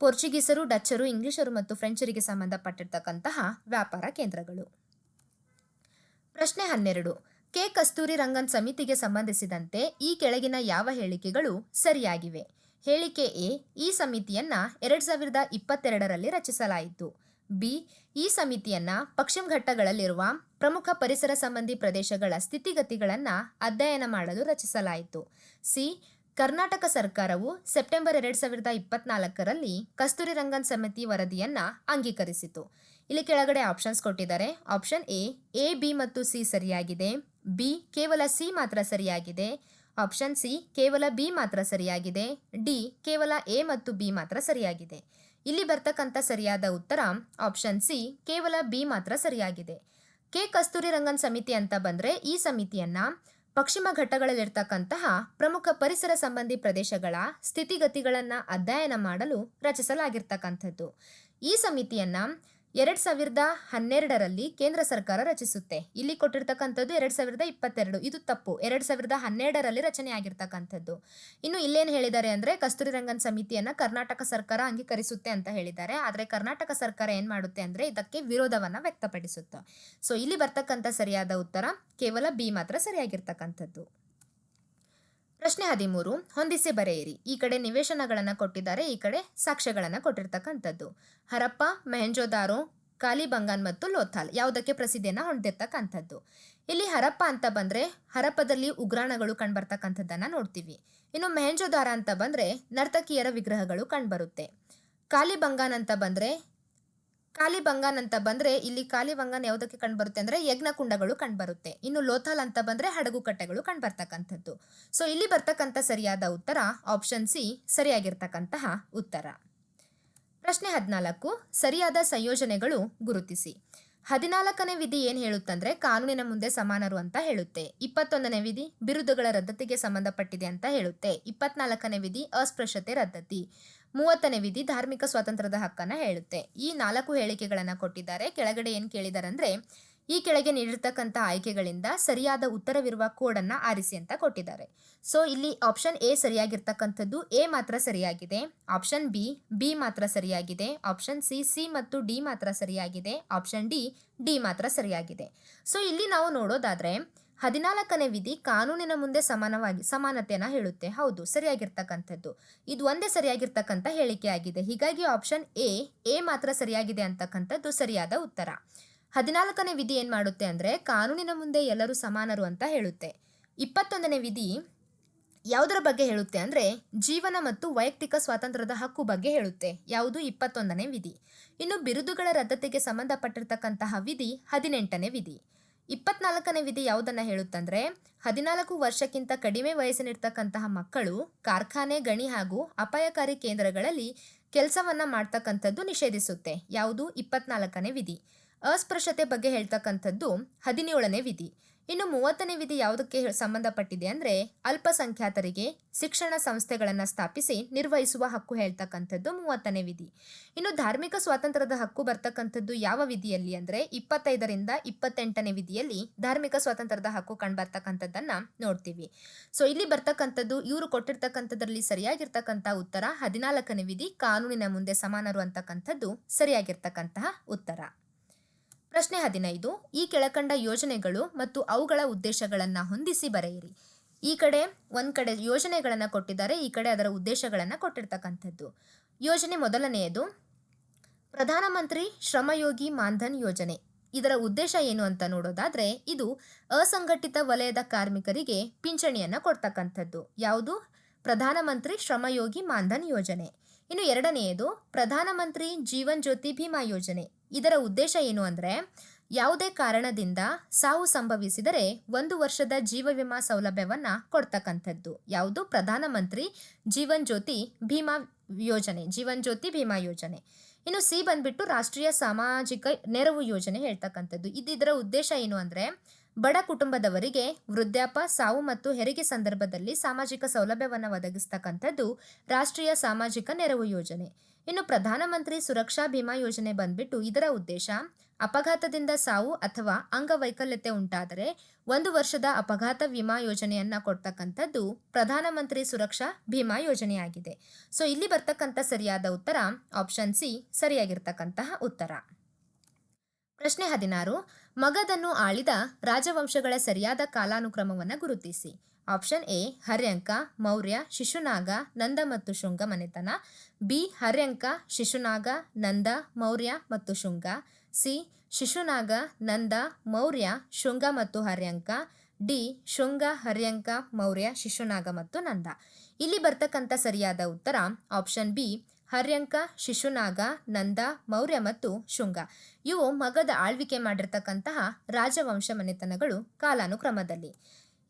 ಪೋರ್ಚುಗೀಸರು, ಡಚ್ಚರು, ಇಂಗ್ಲಿಷರು ಮತ್ತು ಫ್ರೆಂಚರಿಗೆ ಸಂಬಂಧಪಟ್ಟಿರ್ತಕ್ಕಂತಹ ವ್ಯಾಪಾರ ಕೇಂದ್ರಗಳು. ಪ್ರಶ್ನೆ 12. ಕೆ ಕಸ್ತೂರಿ ರಂಗನ್ ಸಮಿತಿಗೆ ಸಂಬಂಧಿಸಿದಂತೆ ಈ ಕೆಳಗಿನ ಯಾವ ಹೇಳಿಕೆಗಳು ಸರಿಯಾಗಿವೆ? ಹೇಳಿಕೆ ಎ ಈ ಸಮಿತಿಯನ್ನ 2022ರಲ್ಲಿ ರಚಿಸಲಾಯಿತು. ಬಿ ಈ ಸಮಿತಿಯನ್ನ ಪಶ್ಚಿಮ ಘಟ್ಟಗಳಲ್ಲಿರುವ ಪ್ರಮುಖ ಪರಿಸರ ಸಂಬಂಧಿ ಪ್ರದೇಶಗಳ ಸ್ಥಿತಿಗತಿಗಳನ್ನು ಅಧ್ಯಯನ ಮಾಡಲು ರಚಿಸಲಾಯಿತು. ಸಿ ಕರ್ನಾಟಕ ಸರ್ಕಾರವು ಸೆಪ್ಟೆಂಬರ್ 2024ರಲ್ಲಿ ಕಸ್ತೂರಿ ರಂಗನ್ ಸಮಿತಿ ವರದಿಯನ್ನ ಅಂಗೀಕರಿಸಿತು. ಇಲ್ಲಿ ಕೆಳಗಡೆ ಆಪ್ಷನ್ಸ್ ಕೊಟ್ಟಿದ್ದಾರೆ. ಆಪ್ಷನ್ ಎ ಬಿ ಮತ್ತು ಸಿ ಸರಿಯಾಗಿದೆ. ಬಿ ಕೇವಲ ಸಿ ಮಾತ್ರ ಸರಿಯಾಗಿದೆ. ಆಪ್ಷನ್ ಸಿ ಕೇವಲ ಬಿ ಮಾತ್ರ ಸರಿಯಾಗಿದೆ. ಡಿ ಕೇವಲ ಎ ಮತ್ತು ಬಿ ಮಾತ್ರ ಸರಿಯಾಗಿದೆ. ಇಲ್ಲಿ ಬರ್ತಕ್ಕಂಥ ಸರಿಯಾದ ಉತ್ತರ ಆಪ್ಷನ್ ಸಿ ಕೇವಲ ಬಿ ಮಾತ್ರ ಸರಿಯಾಗಿದೆ. ಕೆ ಕಸ್ತೂರಿ ರಂಗನ್ ಸಮಿತಿ ಅಂತ ಬಂದರೆ ಈ ಸಮಿತಿಯನ್ನ ಪಶ್ಚಿಮ ಘಟ್ಟಗಳಲ್ಲಿರ್ತಕ್ಕಂತಹ ಪ್ರಮುಖ ಪರಿಸರ ಸಂಬಂಧಿ ಪ್ರದೇಶಗಳ ಸ್ಥಿತಿಗತಿಗಳನ್ನು ಅಧ್ಯಯನ ಮಾಡಲು ರಚಿಸಲಾಗಿರ್ತಕ್ಕಂಥದ್ದು. ಈ ಸಮಿತಿಯನ್ನ 2012ರಲ್ಲಿ ಕೇಂದ್ರ ಸರ್ಕಾರ ರಚಿಸುತ್ತೆ. ಇಲ್ಲಿ ಕೊಟ್ಟಿರ್ತಕ್ಕಂಥದ್ದು 2022. ಇದು ತಪ್ಪು. 2012ರಲ್ಲಿ ರಚನೆ ಆಗಿರ್ತಕ್ಕಂಥದ್ದು. ಇನ್ನು ಇಲ್ಲೇನು ಹೇಳಿದ್ದಾರೆ ಅಂದರೆ ಕಸ್ತೂರಿ ರಂಗನ್ ಸಮಿತಿಯನ್ನು ಕರ್ನಾಟಕ ಸರ್ಕಾರ ಅಂಗೀಕರಿಸುತ್ತೆ ಅಂತ ಹೇಳಿದ್ದಾರೆ. ಆದರೆ ಕರ್ನಾಟಕ ಸರ್ಕಾರ ಏನು ಮಾಡುತ್ತೆ ಅಂದರೆ ಇದಕ್ಕೆ ವಿರೋಧವನ್ನು ವ್ಯಕ್ತಪಡಿಸುತ್ತೆ. ಸೊ ಇಲ್ಲಿ ಬರ್ತಕ್ಕಂಥ ಸರಿಯಾದ ಉತ್ತರ ಕೇವಲ ಬಿ ಮಾತ್ರ ಸರಿಯಾಗಿರ್ತಕ್ಕಂಥದ್ದು. ಪ್ರಶ್ನೆ 13. ಹೊಂದಿಸಿ ಬರೆಯಿರಿ. ಈ ಕಡೆ ನಿವೇಶನಗಳನ್ನು ಕೊಟ್ಟಿದ್ದಾರೆ, ಈ ಕಡೆ ಸಾಕ್ಷ್ಯಗಳನ್ನು ಕೊಟ್ಟಿರ್ತಕ್ಕಂಥದ್ದು. ಹರಪ್ಪ, ಮೆಹೆಂಜೋದಾರೋ, ಕಾಲಿಬಂಗಾನ್ ಮತ್ತು ಲೋಥಾಲ್ ಯಾವುದಕ್ಕೆ ಪ್ರಸಿದ್ಧಿಯನ್ನು ಹೊಂದಿರ್ತಕ್ಕಂಥದ್ದು. ಇಲ್ಲಿ ಹರಪ್ಪ ಅಂತ ಬಂದರೆ ಹರಪ್ಪದಲ್ಲಿ ಉಗ್ರಾಣಗಳು ಕಂಡುಬರ್ತಕ್ಕಂಥದ್ದನ್ನು ನೋಡ್ತೀವಿ. ಇನ್ನು ಮೆಹೆಂಜೋದಾರ ಅಂತ ಬಂದರೆ ನರ್ತಕಿಯರ ವಿಗ್ರಹಗಳು ಕಂಡುಬರುತ್ತೆ. ಕಾಲಿಬಂಗಾನ್ ಅಂತ ಬಂದರೆ ಇಲ್ಲಿ ಕಾಲಿಬಂಗಾನ್ ಯಾವುದಕ್ಕೆ ಕಂಡುಬರುತ್ತೆ ಅಂದರೆ ಯಜ್ಞಕುಂಡಗಳು ಕಂಡುಬರುತ್ತೆ. ಇನ್ನು ಲೋಥಾಲ್ ಅಂತ ಬಂದರೆ ಹಡಗು ಕಟ್ಟೆಗಳು ಕಂಡುಬರ್ತಕ್ಕಂಥದ್ದು. ಸೊ ಇಲ್ಲಿ ಬರ್ತಕ್ಕಂಥ ಸರಿಯಾದ ಉತ್ತರ ಆಪ್ಷನ್ ಸಿ ಸರಿಯಾಗಿರ್ತಕ್ಕಂತಹ ಉತ್ತರ. ಪ್ರಶ್ನೆ 14, ಸರಿಯಾದ ಸಂಯೋಜನೆಗಳು ಗುರುತಿಸಿ. 14ನೇ ವಿಧಿ ಏನು ಹೇಳುತ್ತಂದ್ರೆ ಕಾನೂನಿನ ಮುಂದೆ ಸಮಾನರು ಅಂತ ಹೇಳುತ್ತೆ. 21ನೇ ವಿಧಿ ಬಿರುದುಗಳ ರದ್ದತಿಗೆ ಸಂಬಂಧಪಟ್ಟಿದೆ ಅಂತ ಹೇಳುತ್ತೆ. 24ನೇ ವಿಧಿ ಅಸ್ಪೃಶ್ಯತೆ ರದ್ದತಿ. 30ನೇ ವಿಧಿ ಧಾರ್ಮಿಕ ಸ್ವಾತಂತ್ರ್ಯದ ಹಕ್ಕನ್ನ ಹೇಳುತ್ತೆ. ಈ 4 ಹೇಳಿಕೆಗಳನ್ನ ಕೊಟ್ಟಿದ್ದಾರೆ. ಕೆಳಗಡೆ ಏನು ಕೇಳಿದ್ದಾರೆ ಅಂದ್ರೆ ಈ ಕೆಳಗೆ ನೀಡಿರ್ತಕ್ಕಂಥ ಆಯ್ಕೆಗಳಿಂದ ಸರಿಯಾದ ಉತ್ತರವಿರುವ ಕೋಡನ್ನ ಆರಿಸಿ ಅಂತ ಕೊಟ್ಟಿದ್ದಾರೆ. ಸೊ ಇಲ್ಲಿ ಆಪ್ಷನ್ ಎ ಸರಿಯಾಗಿರ್ತಕ್ಕಂಥದ್ದು, ಎ ಮಾತ್ರ ಸರಿಯಾಗಿದೆ. ಆಪ್ಷನ್ ಬಿ ಮಾತ್ರ ಸರಿಯಾಗಿದೆ. ಆಪ್ಷನ್ ಸಿ ಮತ್ತು ಡಿ ಮಾತ್ರ ಸರಿಯಾಗಿದೆ. ಆಪ್ಷನ್ ಡಿ ಮಾತ್ರ ಸರಿಯಾಗಿದೆ. ಸೊ ಇಲ್ಲಿ ನಾವು ನೋಡೋದಾದ್ರೆ 14ನೇ ವಿಧಿ ಕಾನೂನಿನ ಮುಂದೆ ಸಮಾನತೆಯನ್ನ ಹೇಳುತ್ತೆ. ಹೌದು, ಸರಿಯಾಗಿರ್ತಕ್ಕಂಥದ್ದು. ಇದು ಒಂದೇ ಸರಿಯಾಗಿರ್ತಕ್ಕಂಥ ಹೇಳಿಕೆ ಆಗಿದೆ. ಹೀಗಾಗಿ ಆಪ್ಷನ್ ಎ ಮಾತ್ರ ಸರಿಯಾಗಿದೆ ಅಂತಕ್ಕಂಥದ್ದು ಸರಿಯಾದ ಉತ್ತರ. 14ನೇ ವಿಧಿ ಏನ್ ಮಾಡುತ್ತೆ ಅಂದ್ರೆ ಕಾನೂನಿನ ಮುಂದೆ ಎಲ್ಲರೂ ಸಮಾನರು ಅಂತ ಹೇಳುತ್ತೆ. 21ನೇ ವಿಧಿ ಯಾವುದರ ಬಗ್ಗೆ ಹೇಳುತ್ತೆ ಅಂದ್ರೆ ಜೀವನ ಮತ್ತು ವೈಯಕ್ತಿಕ ಸ್ವಾತಂತ್ರ್ಯದ ಹಕ್ಕು ಬಗ್ಗೆ ಹೇಳುತ್ತೆ. ಯಾವುದು? 21ನೇ ವಿಧಿ. ಇನ್ನು ಬಿರುದುಗಳ ರದ್ದತಿಗೆ ಸಂಬಂಧಪಟ್ಟಿರ್ತಕ್ಕಂತಹ ವಿಧಿ 18ನೇ ವಿಧಿ. 24ನೇ ವಿಧಿ ಯಾವುದನ್ನ ಹೇಳುತ್ತಂದ್ರೆ 14 ವರ್ಷಕ್ಕಿಂತ ಕಡಿಮೆ ವಯಸ್ಸಿನಿರ್ತಕ್ಕಂತಹ ಮಕ್ಕಳು ಕಾರ್ಖಾನೆ, ಗಣಿ ಹಾಗೂ ಅಪಾಯಕಾರಿ ಕೇಂದ್ರಗಳಲ್ಲಿ ಕೆಲಸವನ್ನ ಮಾಡ್ತಕ್ಕಂಥದ್ದು ನಿಷೇಧಿಸುತ್ತೆ. ಯಾವುದು? 24ನೇ ವಿಧಿ. ಅಸ್ಪೃಶ್ಯತೆ ಬಗ್ಗೆ ಹೇಳ್ತಕ್ಕಂಥದ್ದು 17ನೇ ವಿಧಿ. ಇನ್ನು 30ನೇ ವಿಧಿ ಯಾವುದಕ್ಕೆ ಸಂಬಂಧಪಟ್ಟಿದೆ ಅಂದ್ರೆ ಅಲ್ಪಸಂಖ್ಯಾತರಿಗೆ ಶಿಕ್ಷಣ ಸಂಸ್ಥೆಗಳನ್ನು ಸ್ಥಾಪಿಸಿ ನಿರ್ವಹಿಸುವ ಹಕ್ಕು ಹೇಳ್ತಕ್ಕಂಥದ್ದು 30ನೇ ವಿಧಿ. ಇನ್ನು ಧಾರ್ಮಿಕ ಸ್ವಾತಂತ್ರ್ಯದ ಹಕ್ಕು ಬರ್ತಕ್ಕಂಥದ್ದು ಯಾವ ವಿಧಿಯಲ್ಲಿ ಅಂದ್ರೆ 25ರಿಂದ 28ನೇ ವಿಧಿಯಲ್ಲಿ ಧಾರ್ಮಿಕ ಸ್ವಾತಂತ್ರ್ಯದ ಹಕ್ಕು ಕಂಡುಬರ್ತಕ್ಕಂಥದ್ದನ್ನ ನೋಡ್ತೀವಿ. ಸೊ ಇಲ್ಲಿ ಬರ್ತಕ್ಕಂಥದ್ದು ಇವರು ಕೊಟ್ಟಿರ್ತಕ್ಕಂಥದ್ರಲ್ಲಿ ಸರಿಯಾಗಿರ್ತಕ್ಕಂಥ ಉತ್ತರ 14ನೇ ವಿಧಿ ಕಾನೂನಿನ ಮುಂದೆ ಸಮಾನರು ಅಂತಕ್ಕಂಥದ್ದು ಸರಿಯಾಗಿರ್ತಕ್ಕಂತಹ ಉತ್ತರ. ಪ್ರಶ್ನೆ 15, ಈ ಕೆಳಕಂಡ ಯೋಜನೆಗಳು ಮತ್ತು ಅವುಗಳ ಉದ್ದೇಶಗಳನ್ನು ಹೊಂದಿಸಿ ಬರೆಯಿರಿ. ಈ ಕಡೆ ಒಂದ್ ಕಡೆ ಯೋಜನೆಗಳನ್ನ ಕೊಟ್ಟಿದ್ದಾರೆ, ಈ ಕಡೆ ಅದರ ಉದ್ದೇಶಗಳನ್ನ ಕೊಟ್ಟಿರ್ತಕ್ಕಂಥದ್ದು. ಯೋಜನೆ ಮೊದಲನೆಯದು ಪ್ರಧಾನಮಂತ್ರಿ ಶ್ರಮಯೋಗಿ ಮಾನ್ಧನ್ ಯೋಜನೆ. ಇದರ ಉದ್ದೇಶ ಏನು ಅಂತ ನೋಡೋದಾದ್ರೆ ಇದು ಅಸಂಘಟಿತ ವಲಯದ ಕಾರ್ಮಿಕರಿಗೆ ಪಿಂಚಣಿಯನ್ನ ಕೊಡ್ತಕ್ಕಂಥದ್ದು. ಯಾವುದು? ಪ್ರಧಾನಮಂತ್ರಿ ಶ್ರಮಯೋಗಿ ಮಾನ್ಧನ್ ಯೋಜನೆ. ಇನ್ನು ಎರಡನೆಯದು ಪ್ರಧಾನಮಂತ್ರಿ ಜೀವನ್ ಜ್ಯೋತಿ ಭೀಮಾ ಯೋಜನೆ. ಇದರ ಉದ್ದೇಶ ಏನು ಅಂದ್ರೆ ಯಾವುದೇ ಕಾರಣದಿಂದ ಸಾವು ಸಂಭವಿಸಿದರೆ 1 ವರ್ಷದ ಜೀವ ವಿಮಾ ಸೌಲಭ್ಯವನ್ನ ಕೊಡ್ತಕ್ಕಂಥದ್ದು. ಯಾವುದು? ಪ್ರಧಾನಮಂತ್ರಿ ಜೀವನ್ ಜ್ಯೋತಿ ಭೀಮಾ ಯೋಜನೆ. ಜೀವನ್ ಜ್ಯೋತಿ ಭೀಮಾ ಯೋಜನೆ. ಇನ್ನು ಸಿ ಬಂದ್ಬಿಟ್ಟು ರಾಷ್ಟ್ರೀಯ ಸಾಮಾಜಿಕ ನೆರವು ಯೋಜನೆ ಹೇಳ್ತಕ್ಕಂಥದ್ದು. ಇದರ ಉದ್ದೇಶ ಏನು ಅಂದ್ರೆ ಬಡ ಕುಟುಂಬದವರಿಗೆ ವೃದ್ಧಾಪ, ಸಾವು ಮತ್ತು ಹೆರಿಗೆ ಸಂದರ್ಭದಲ್ಲಿ ಸಾಮಾಜಿಕ ಸೌಲಭ್ಯವನ್ನು ಒದಗಿಸ್ತಕ್ಕಂಥದ್ದು ರಾಷ್ಟ್ರೀಯ ಸಾಮಾಜಿಕ ನೆರವು ಯೋಜನೆ. ಇನ್ನು ಪ್ರಧಾನಮಂತ್ರಿ ಸುರಕ್ಷಾ ಭೀಮಾ ಯೋಜನೆ ಬಂದ್ಬಿಟ್ಟು ಇದರ ಉದ್ದೇಶ ಅಪಘಾತದಿಂದ ಸಾವು ಅಥವಾ ಅಂಗವೈಕಲ್ಯತೆ ಉಂಟಾದರೆ 1 ವರ್ಷದ ಅಪಘಾತ ವಿಮಾ ಯೋಜನೆಯನ್ನ ಕೊಡ್ತಕ್ಕಂಥದ್ದು ಪ್ರಧಾನಮಂತ್ರಿ ಸುರಕ್ಷಾ ಭೀಮಾ ಯೋಜನೆಯಾಗಿದೆ. ಸೊ ಇಲ್ಲಿ ಬರ್ತಕ್ಕಂಥ ಸರಿಯಾದ ಉತ್ತರ ಆಪ್ಷನ್ ಸಿ ಸರಿಯಾಗಿರ್ತಕ್ಕಂತಹ ಉತ್ತರ. ಪ್ರಶ್ನೆ 16, ಮಗಧನ್ನು ಆಳಿದ ರಾಜವಂಶಗಳ ಸರಿಯಾದ ಕಾಲಾನುಕ್ರಮವನ್ನು ಗುರುತಿಸಿ. ಆಪ್ಷನ್ ಎ ಹರ್ಯಂಕ, ಮೌರ್ಯ, ಶಿಶುನಾಗ, ನಂದ ಮತ್ತು ಶುಂಗ ಮನೆತನ. ಬಿ ಹರ್ಯಂಕ, ಶಿಶುನಾಗ, ನಂದ, ಮೌರ್ಯ ಮತ್ತು ಶುಂಗ. ಸಿ ಶಿಶುನಾಗ, ನಂದ, ಮೌರ್ಯ, ಶುಂಗ ಮತ್ತು ಹರ್ಯಂಕ. ಡಿ ಶುಂಗ, ಹರ್ಯಂಕ, ಮೌರ್ಯ, ಶಿಶುನಾಗ ಮತ್ತು ನಂದ. ಇಲ್ಲಿ ಬರ್ತಕ್ಕಂಥ ಸರಿಯಾದ ಉತ್ತರ ಆಪ್ಷನ್ ಬಿ ಹರ್ಯಂಕ, ಶಿಶುನಾಗ, ನಂದ, ಮೌರ್ಯ ಮತ್ತು ಶುಂಗ. ಇವು ಮಗಧ ಆಳ್ವಿಕೆ ಮಾಡಿರ್ತಕ್ಕಂತಹ ರಾಜವಂಶ ಮನೆತನಗಳು ಕಾಲಾನುಕ್ರಮದಲ್ಲಿ.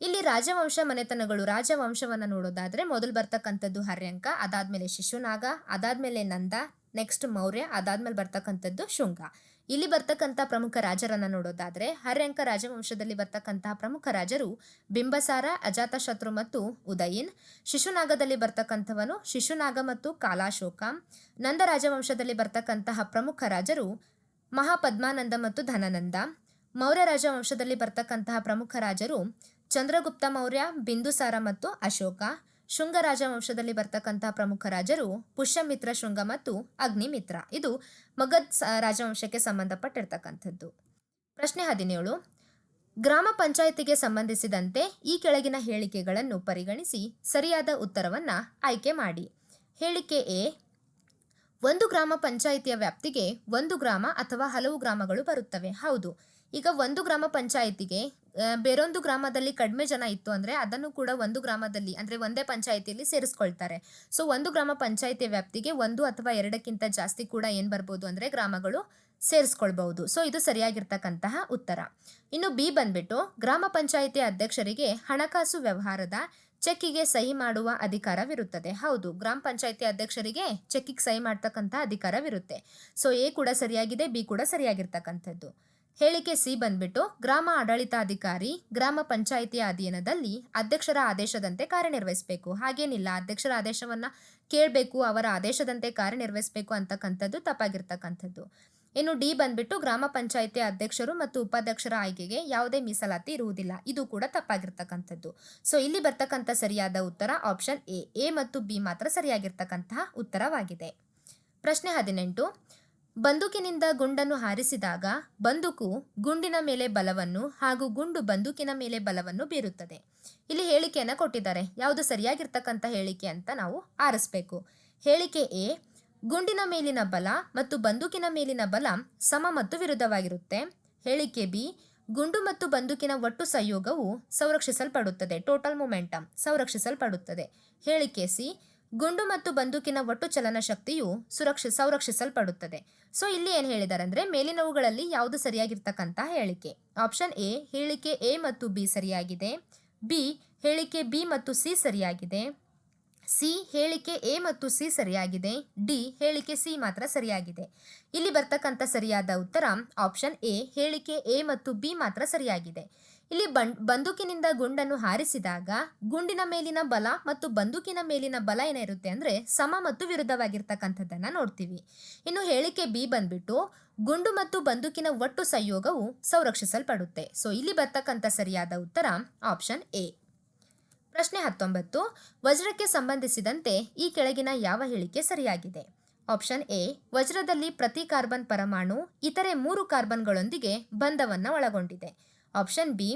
ಇಲ್ಲಿ ರಾಜವಂಶ ಮನೆತನಗಳು ರಾಜವಂಶವನ್ನು ನೋಡೋದಾದ್ರೆ ಮೊದಲು ಬರ್ತಕ್ಕಂಥದ್ದು ಹರ್ಯಂಕ, ಅದಾದ್ಮೇಲೆ ಶಿಶುನಾಗ, ಅದಾದ್ಮೇಲೆ ನಂದ, ನೆಕ್ಸ್ಟ್ ಮೌರ್ಯ, ಅದಾದ್ಮೇಲೆ ಬರ್ತಕ್ಕಂಥದ್ದು ಶುಂಗ. ಇಲ್ಲಿ ಬರ್ತಕ್ಕಂಥ ಪ್ರಮುಖ ರಾಜರನ್ನ ನೋಡೋದಾದ್ರೆ ಹರ್ಯಂಕ ರಾಜವಂಶದಲ್ಲಿ ಬರ್ತಕ್ಕಂತಹ ಪ್ರಮುಖ ರಾಜರು ಬಿಂಬಸಾರ, ಅಜಾತಶತ್ರು ಮತ್ತು ಉದಯಿನ್. ಶಿಶುನಾಗದಲ್ಲಿ ಬರ್ತಕ್ಕಂಥವನು ಶಿಶುನಾಗ ಮತ್ತು ಕಾಲಾಶೋಕ. ನಂದ ರಾಜವಂಶದಲ್ಲಿ ಬರ್ತಕ್ಕಂತಹ ಪ್ರಮುಖ ರಾಜರು ಮಹಾಪದ್ಮಾನಂದ ಮತ್ತು ಧನನಂದ. ಮೌರ್ಯ ರಾಜವಂಶದಲ್ಲಿ ಬರ್ತಕ್ಕಂತಹ ಪ್ರಮುಖ ರಾಜರು ಚಂದ್ರಗುಪ್ತ ಮೌರ್ಯ, ಬಿಂದುಸಾರ ಮತ್ತು ಅಶೋಕ. ಶುಂಗ ರಾಜವಂಶದಲ್ಲಿ ಬರ್ತಕ್ಕಂತಹ ಪ್ರಮುಖ ರಾಜರು ಪುಷ್ಯಮಿತ್ರ ಶುಂಗ ಮತ್ತು ಅಗ್ನಿಮಿತ್ರ. ಇದು ಮಗಧ್ ರಾಜವಂಶಕ್ಕೆ ಸಂಬಂಧಪಟ್ಟಿರ್ತಕ್ಕಂಥದ್ದು. ಪ್ರಶ್ನೆ 17, ಗ್ರಾಮ ಪಂಚಾಯಿತಿಗೆ ಸಂಬಂಧಿಸಿದಂತೆ ಈ ಕೆಳಗಿನ ಹೇಳಿಕೆಗಳನ್ನು ಪರಿಗಣಿಸಿ ಸರಿಯಾದ ಉತ್ತರವನ್ನ ಆಯ್ಕೆ ಮಾಡಿ. ಹೇಳಿಕೆ ಎ, ಒಂದು ಗ್ರಾಮ ಪಂಚಾಯಿತಿಯ ವ್ಯಾಪ್ತಿಗೆ 1 ಗ್ರಾಮ ಅಥವಾ ಹಲವು ಗ್ರಾಮಗಳು ಬರುತ್ತವೆ. ಹೌದು, ಈಗ ಒಂದು ಗ್ರಾಮ ಪಂಚಾಯಿತಿಗೆ ಬೇರೊಂದು ಗ್ರಾಮದಲ್ಲಿ ಕಡಿಮೆ ಜನ ಇತ್ತು ಅಂದ್ರೆ ಅದನ್ನು ಕೂಡ ಒಂದು ಗ್ರಾಮದಲ್ಲಿ ಅಂದ್ರೆ ಒಂದೇ ಪಂಚಾಯಿತಿಯಲ್ಲಿ ಸೇರಿಸ್ಕೊಳ್ತಾರೆ. ಸೊ ಒಂದು ಗ್ರಾಮ ಪಂಚಾಯಿತಿಯ ವ್ಯಾಪ್ತಿಗೆ 1 ಅಥವಾ 2ಕ್ಕಿಂತ ಜಾಸ್ತಿ ಕೂಡ ಏನ್ ಬರ್ಬೋದು ಅಂದ್ರೆ ಗ್ರಾಮಗಳು ಸೇರಿಸ್ಕೊಳ್ಬಹುದು. ಸೊ ಇದು ಸರಿಯಾಗಿರ್ತಕ್ಕಂತಹ ಉತ್ತರ. ಇನ್ನು ಬಿ ಬಂದ್ಬಿಟ್ಟು ಗ್ರಾಮ ಪಂಚಾಯಿತಿ ಅಧ್ಯಕ್ಷರಿಗೆ ಹಣಕಾಸು ವ್ಯವಹಾರದ ಚೆಕ್ಕಿಗೆ ಸಹಿ ಮಾಡುವ ಅಧಿಕಾರವಿರುತ್ತದೆ. ಹೌದು, ಗ್ರಾಮ ಪಂಚಾಯಿತಿ ಅಧ್ಯಕ್ಷರಿಗೆ ಚೆಕ್ಕಿಗೆ ಸಹಿ ಮಾಡ್ತಕ್ಕಂಥ ಅಧಿಕಾರವಿರುತ್ತೆ. ಸೊ ಎ ಕೂಡ ಸರಿಯಾಗಿದೆ, ಬಿ ಕೂಡ ಸರಿಯಾಗಿರ್ತಕ್ಕಂಥದ್ದು. ಹೇಳಿಕೆ ಸಿ ಬಂದ್ಬಿಟ್ಟು ಗ್ರಾಮ ಆಡಳಿತಾಧಿಕಾರಿ ಗ್ರಾಮ ಪಂಚಾಯಿತಿಯ ಅಧೀನದಲ್ಲಿ ಅಧ್ಯಕ್ಷರ ಆದೇಶದಂತೆ ಕಾರ್ಯನಿರ್ವಹಿಸಬೇಕು. ಹಾಗೇನಿಲ್ಲ, ಅಧ್ಯಕ್ಷರ ಆದೇಶವನ್ನ ಕೇಳಬೇಕು, ಅವರ ಆದೇಶದಂತೆ ಕಾರ್ಯನಿರ್ವಹಿಸಬೇಕು ಅಂತಕ್ಕಂಥದ್ದು ತಪ್ಪಾಗಿರ್ತಕ್ಕಂಥದ್ದು. ಇನ್ನು ಡಿ ಬಂದ್ಬಿಟ್ಟು ಗ್ರಾಮ ಪಂಚಾಯಿತಿ ಅಧ್ಯಕ್ಷರು ಮತ್ತು ಉಪಾಧ್ಯಕ್ಷರ ಆಯ್ಕೆಗೆ ಯಾವುದೇ ಮೀಸಲಾತಿ ಇರುವುದಿಲ್ಲ. ಇದು ಕೂಡ ತಪ್ಪಾಗಿರ್ತಕ್ಕಂಥದ್ದು. ಸೊ ಇಲ್ಲಿ ಬರ್ತಕ್ಕಂಥ ಸರಿಯಾದ ಉತ್ತರ ಆಪ್ಷನ್ ಎ ಮತ್ತು ಬಿ ಮಾತ್ರ ಸರಿಯಾಗಿರ್ತಕ್ಕಂತಹ ಉತ್ತರವಾಗಿದೆ. ಪ್ರಶ್ನೆ 18. ಬಂದೂಕಿನಿಂದ ಗುಂಡನ್ನು ಹಾರಿಸಿದಾಗ ಬಂದೂಕು ಗುಂಡಿನ ಮೇಲೆ ಬಲವನ್ನು ಹಾಗೂ ಗುಂಡು ಬಂದೂಕಿನ ಮೇಲೆ ಬಲವನ್ನು ಬೀರುತ್ತದೆ. ಇಲ್ಲಿ ಹೇಳಿಕೆಯನ್ನು ಕೊಟ್ಟಿದ್ದಾರೆ. ಯಾವುದು ಸರಿಯಾಗಿರ್ತಕ್ಕಂಥ ಹೇಳಿಕೆ ಅಂತ ನಾವು ಆರಿಸಬೇಕು. ಹೇಳಿಕೆ ಎ, ಗುಂಡಿನ ಮೇಲಿನ ಬಲ ಮತ್ತು ಬಂದೂಕಿನ ಮೇಲಿನ ಬಲ ಸಮ ಮತ್ತು ವಿರುದ್ಧವಾಗಿರುತ್ತೆ. ಹೇಳಿಕೆ ಬಿ, ಗುಂಡು ಮತ್ತು ಬಂದೂಕಿನ ಒಟ್ಟು ಸಂಯೋಗವು ಸಂರಕ್ಷಿಸಲ್ಪಡುತ್ತದೆ, ಟೋಟಲ್ ಮೊಮೆಂಟಮ್ ಸಂರಕ್ಷಿಸಲ್ಪಡುತ್ತದೆ. ಹೇಳಿಕೆ ಸಿ, ಗುಂಡು ಮತ್ತು ಬಂದೂಕಿನ ಒಟ್ಟು ಚಲನ ಶಕ್ತಿಯು ಸಂರಕ್ಷಿಸಲ್ಪಡುತ್ತದೆ. ಸೊ ಇಲ್ಲಿ ಏನು ಹೇಳಿದ್ದಾರೆ ಅಂದರೆ ಮೇಲಿನವುಗಳಲ್ಲಿ ಯಾವುದು ಸರಿಯಾಗಿರ್ತಕ್ಕಂಥ ಹೇಳಿಕೆ. ಆಪ್ಷನ್ ಎ, ಹೇಳಿಕೆ ಎ ಮತ್ತು ಬಿ ಸರಿಯಾಗಿದೆ. ಬಿ, ಹೇಳಿಕೆ ಬಿ ಮತ್ತು ಸಿ ಸರಿಯಾಗಿದೆ. ಸಿ, ಹೇಳಿಕೆ ಎ ಮತ್ತು ಸಿ ಸರಿಯಾಗಿದೆ. ಡಿ, ಹೇಳಿಕೆ ಸಿ ಮಾತ್ರ ಸರಿಯಾಗಿದೆ. ಇಲ್ಲಿ ಬರ್ತಕ್ಕಂಥ ಸರಿಯಾದ ಉತ್ತರ ಆಪ್ಷನ್ ಎ, ಹೇಳಿಕೆ ಎ ಮತ್ತು ಬಿ ಮಾತ್ರ ಸರಿಯಾಗಿದೆ. ಇಲ್ಲಿ ಬಂದೂಕಿನಿಂದ ಗುಂಡನ್ನು ಹಾರಿಸಿದಾಗ ಗುಂಡಿನ ಮೇಲಿನ ಬಲ ಮತ್ತು ಬಂದೂಕಿನ ಮೇಲಿನ ಬಲ ಏನಿರುತ್ತೆ ಅಂದರೆ ಸಮ ಮತ್ತು ವಿರುದ್ಧವಾಗಿರ್ತಕ್ಕಂಥದ್ದನ್ನು ನೋಡ್ತೀವಿ. ಇನ್ನು ಹೇಳಿಕೆ ಬಿ ಬಂದ್ಬಿಟ್ಟು ಗುಂಡು ಮತ್ತು ಬಂದೂಕಿನ ಒಟ್ಟು ಸಂಯೋಗವು ಸಂರಕ್ಷಿಸಲ್ಪಡುತ್ತೆ. ಸೊ ಇಲ್ಲಿ ಬರ್ತಕ್ಕಂಥ ಸರಿಯಾದ ಉತ್ತರ ಆಪ್ಷನ್ ಎ. ಪ್ರಶ್ನೆ 19. ವಜ್ರಕ್ಕೆ ಸಂಬಂಧಿಸಿದಂತೆ ಈ ಕೆಳಗಿನ ಯಾವ ಹೇಳಿಕೆ ಸರಿಯಾಗಿದೆ? ಆಪ್ಷನ್ ಎ, ವಜ್ರದಲ್ಲಿ ಪ್ರತಿ ಕಾರ್ಬನ್ ಪರಮಾಣು ಇತರೆ 3 ಕಾರ್ಬನ್ಗಳೊಂದಿಗೆ ಬಂಧವನ್ನು ಒಳಗೊಂಡಿದೆ. ಆಪ್ಷನ್ ಬಿ,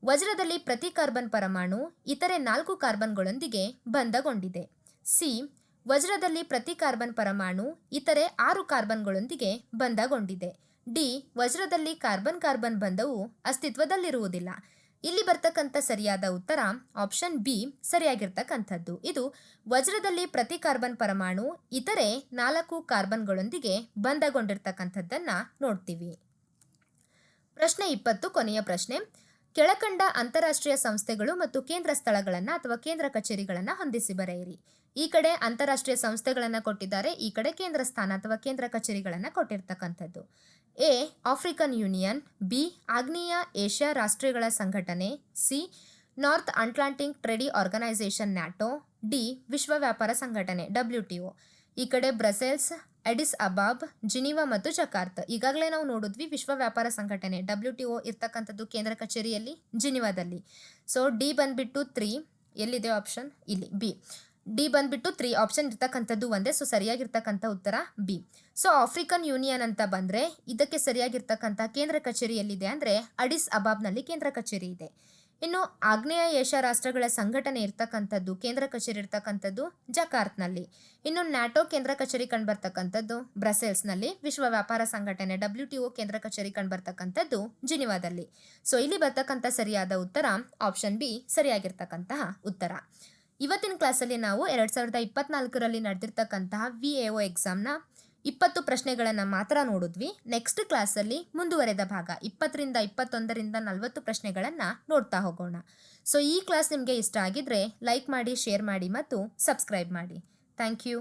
ವಜ್ರದಲ್ಲಿ ಪ್ರತಿ ಕಾರ್ಬನ್ ಪರಮಾಣು ಇತರೆ 4 ಕಾರ್ಬನ್ಗಳೊಂದಿಗೆ ಬಂಧಗೊಂಡಿದೆ. ಸಿ, ವಜ್ರದಲ್ಲಿ ಪ್ರತಿ ಕಾರ್ಬನ್ ಪರಮಾಣು ಇತರೆ 6 ಕಾರ್ಬನ್ಗಳೊಂದಿಗೆ ಬಂಧಗೊಂಡಿದೆ. ಡಿ, ವಜ್ರದಲ್ಲಿ ಕಾರ್ಬನ್ ಕಾರ್ಬನ್ ಬಂಧವು ಅಸ್ತಿತ್ವದಲ್ಲಿರುವುದಿಲ್ಲ. ಇಲ್ಲಿ ಬರ್ತಕ್ಕಂಥ ಸರಿಯಾದ ಉತ್ತರ ಆಪ್ಷನ್ ಬಿ ಸರಿಯಾಗಿರ್ತಕ್ಕಂಥದ್ದು. ಇದು ವಜ್ರದಲ್ಲಿ ಪ್ರತಿ ಕಾರ್ಬನ್ ಪರಮಾಣು ಇತರೆ 4 ಕಾರ್ಬನ್ಗಳೊಂದಿಗೆ ಬಂಧಗೊಂಡಿರ್ತಕ್ಕಂಥದ್ದನ್ನು ನೋಡ್ತೀವಿ. ಪ್ರಶ್ನೆ 20 ಕೊನೆಯ ಪ್ರಶ್ನೆ. ಕೆಳಕಂಡ ಅಂತಾರಾಷ್ಟ್ರೀಯ ಸಂಸ್ಥೆಗಳು ಮತ್ತು ಕೇಂದ್ರ ಸ್ಥಳಗಳನ್ನು ಅಥವಾ ಕೇಂದ್ರ ಕಚೇರಿಗಳನ್ನು ಹೊಂದಿಸಿ ಬರೆಯಿರಿ. ಈ ಕಡೆ ಅಂತಾರಾಷ್ಟ್ರೀಯ ಸಂಸ್ಥೆಗಳನ್ನು ಕೊಟ್ಟಿದ್ದಾರೆ, ಈ ಕಡೆ ಕೇಂದ್ರ ಸ್ಥಾನ ಅಥವಾ ಕೇಂದ್ರ ಕಚೇರಿಗಳನ್ನು ಕೊಟ್ಟಿರ್ತಕ್ಕಂಥದ್ದು. A, African Union. ಬಿ, ಆಗ್ನೇಯ ಏಷ್ಯಾ ರಾಷ್ಟ್ರಗಳ ಸಂಘಟನೆ. C, North Atlantic treaty organisation NATO. D, ವಿಶ್ವ ವ್ಯಾಪಾರ ಸಂಘಟನೆ WTO. ಈ ಕಡೆ ಬ್ರಸೆಲ್ಸ್, ಅಡಿಸ್ ಅಬಾಬ್, ಜಿನಿವಾ ಮತ್ತು ಜಕಾರ್ತ್. ಈಗಾಗಲೇ ನಾವು ನೋಡಿದ್ವಿ ವಿಶ್ವ ವ್ಯಾಪಾರ ಸಂಘಟನೆ WTO ಇರ್ತಕ್ಕಂಥದ್ದು ಕೇಂದ್ರ ಕಚೇರಿಯಲ್ಲಿ ಜಿನಿವಾದಲ್ಲಿ. ಸೊ ಡಿ ಬಂದ್ಬಿಟ್ಟು 3 ಎಲ್ಲಿದೆ ಆಪ್ಷನ್? ಇಲ್ಲಿ ಬಿ. ಡಿ ಬಂದ್ಬಿಟ್ಟು 3 ಆಪ್ಷನ್ ಇರ್ತಕ್ಕಂಥದ್ದು ಒಂದೇ. ಸೊ ಸರಿಯಾಗಿರ್ತಕ್ಕಂಥ ಉತ್ತರ ಬಿ. ಸೊ ಆಫ್ರಿಕನ್ ಯೂನಿಯನ್ ಅಂತ ಬಂದರೆ ಇದಕ್ಕೆ ಸರಿಯಾಗಿರ್ತಕ್ಕಂಥ ಕೇಂದ್ರ ಕಚೇರಿ ಎಲ್ಲಿದೆ ಅಂದರೆ ಅಡಿಸ್ ಅಬಾಬ್ನಲ್ಲಿ ಕೇಂದ್ರ ಕಚೇರಿ ಇದೆ. ಇನ್ನು ಆಗ್ನೇಯ ಏಷ್ಯಾ ರಾಷ್ಟ್ರಗಳ ಸಂಘಟನೆ ಇರ್ತಕ್ಕಂಥದ್ದು ಕೇಂದ್ರ ಕಚೇರಿ ಇರ್ತಕ್ಕಂಥದ್ದು ಜಕಾರ್ತ್ನಲ್ಲಿ. ಇನ್ನು ನ್ಯಾಟೋ ಕೇಂದ್ರ ಕಚೇರಿ ಕಂಡುಬರ್ತಕ್ಕಂಥದ್ದು ಬ್ರಸೆಲ್ಸ್ನಲ್ಲಿ. ವಿಶ್ವ ವ್ಯಾಪಾರ ಸಂಘಟನೆ WTO ಕೇಂದ್ರ ಕಚೇರಿ ಕಂಡುಬರ್ತಕ್ಕಂಥದ್ದು ಜಿನಿವಾದಲ್ಲಿ. ಸೊ ಇಲ್ಲಿ ಬರ್ತಕ್ಕಂಥ ಸರಿಯಾದ ಉತ್ತರ ಆಪ್ಷನ್ ಬಿ ಸರಿಯಾಗಿರ್ತಕ್ಕಂತಹ ಉತ್ತರ. ಇವತ್ತಿನ ಕ್ಲಾಸಲ್ಲಿ ನಾವು 2024ರಲ್ಲಿ ನಡೆದಿರ್ತಕ್ಕಂತಹ VAO ಎಕ್ಸಾಮ್ನ 20 ಪ್ರಶ್ನೆಗಳನ್ನು ಮಾತ್ರ ನೋಡಿದ್ವಿ. ನೆಕ್ಸ್ಟ್ ಕ್ಲಾಸಲ್ಲಿ ಮುಂದುವರೆದ ಭಾಗ 20ರಿಂದ 21ರಿಂದ 40 ಪ್ರಶ್ನೆಗಳನ್ನು ನೋಡ್ತಾ ಹೋಗೋಣ. ಸೊ ಈ ಕ್ಲಾಸ್ ನಿಮಗೆ ಇಷ್ಟ ಆಗಿದ್ರೆ ಲೈಕ್ ಮಾಡಿ, ಶೇರ್ ಮಾಡಿ ಮತ್ತು ಸಬ್ಸ್ಕ್ರೈಬ್ ಮಾಡಿ. Thank you.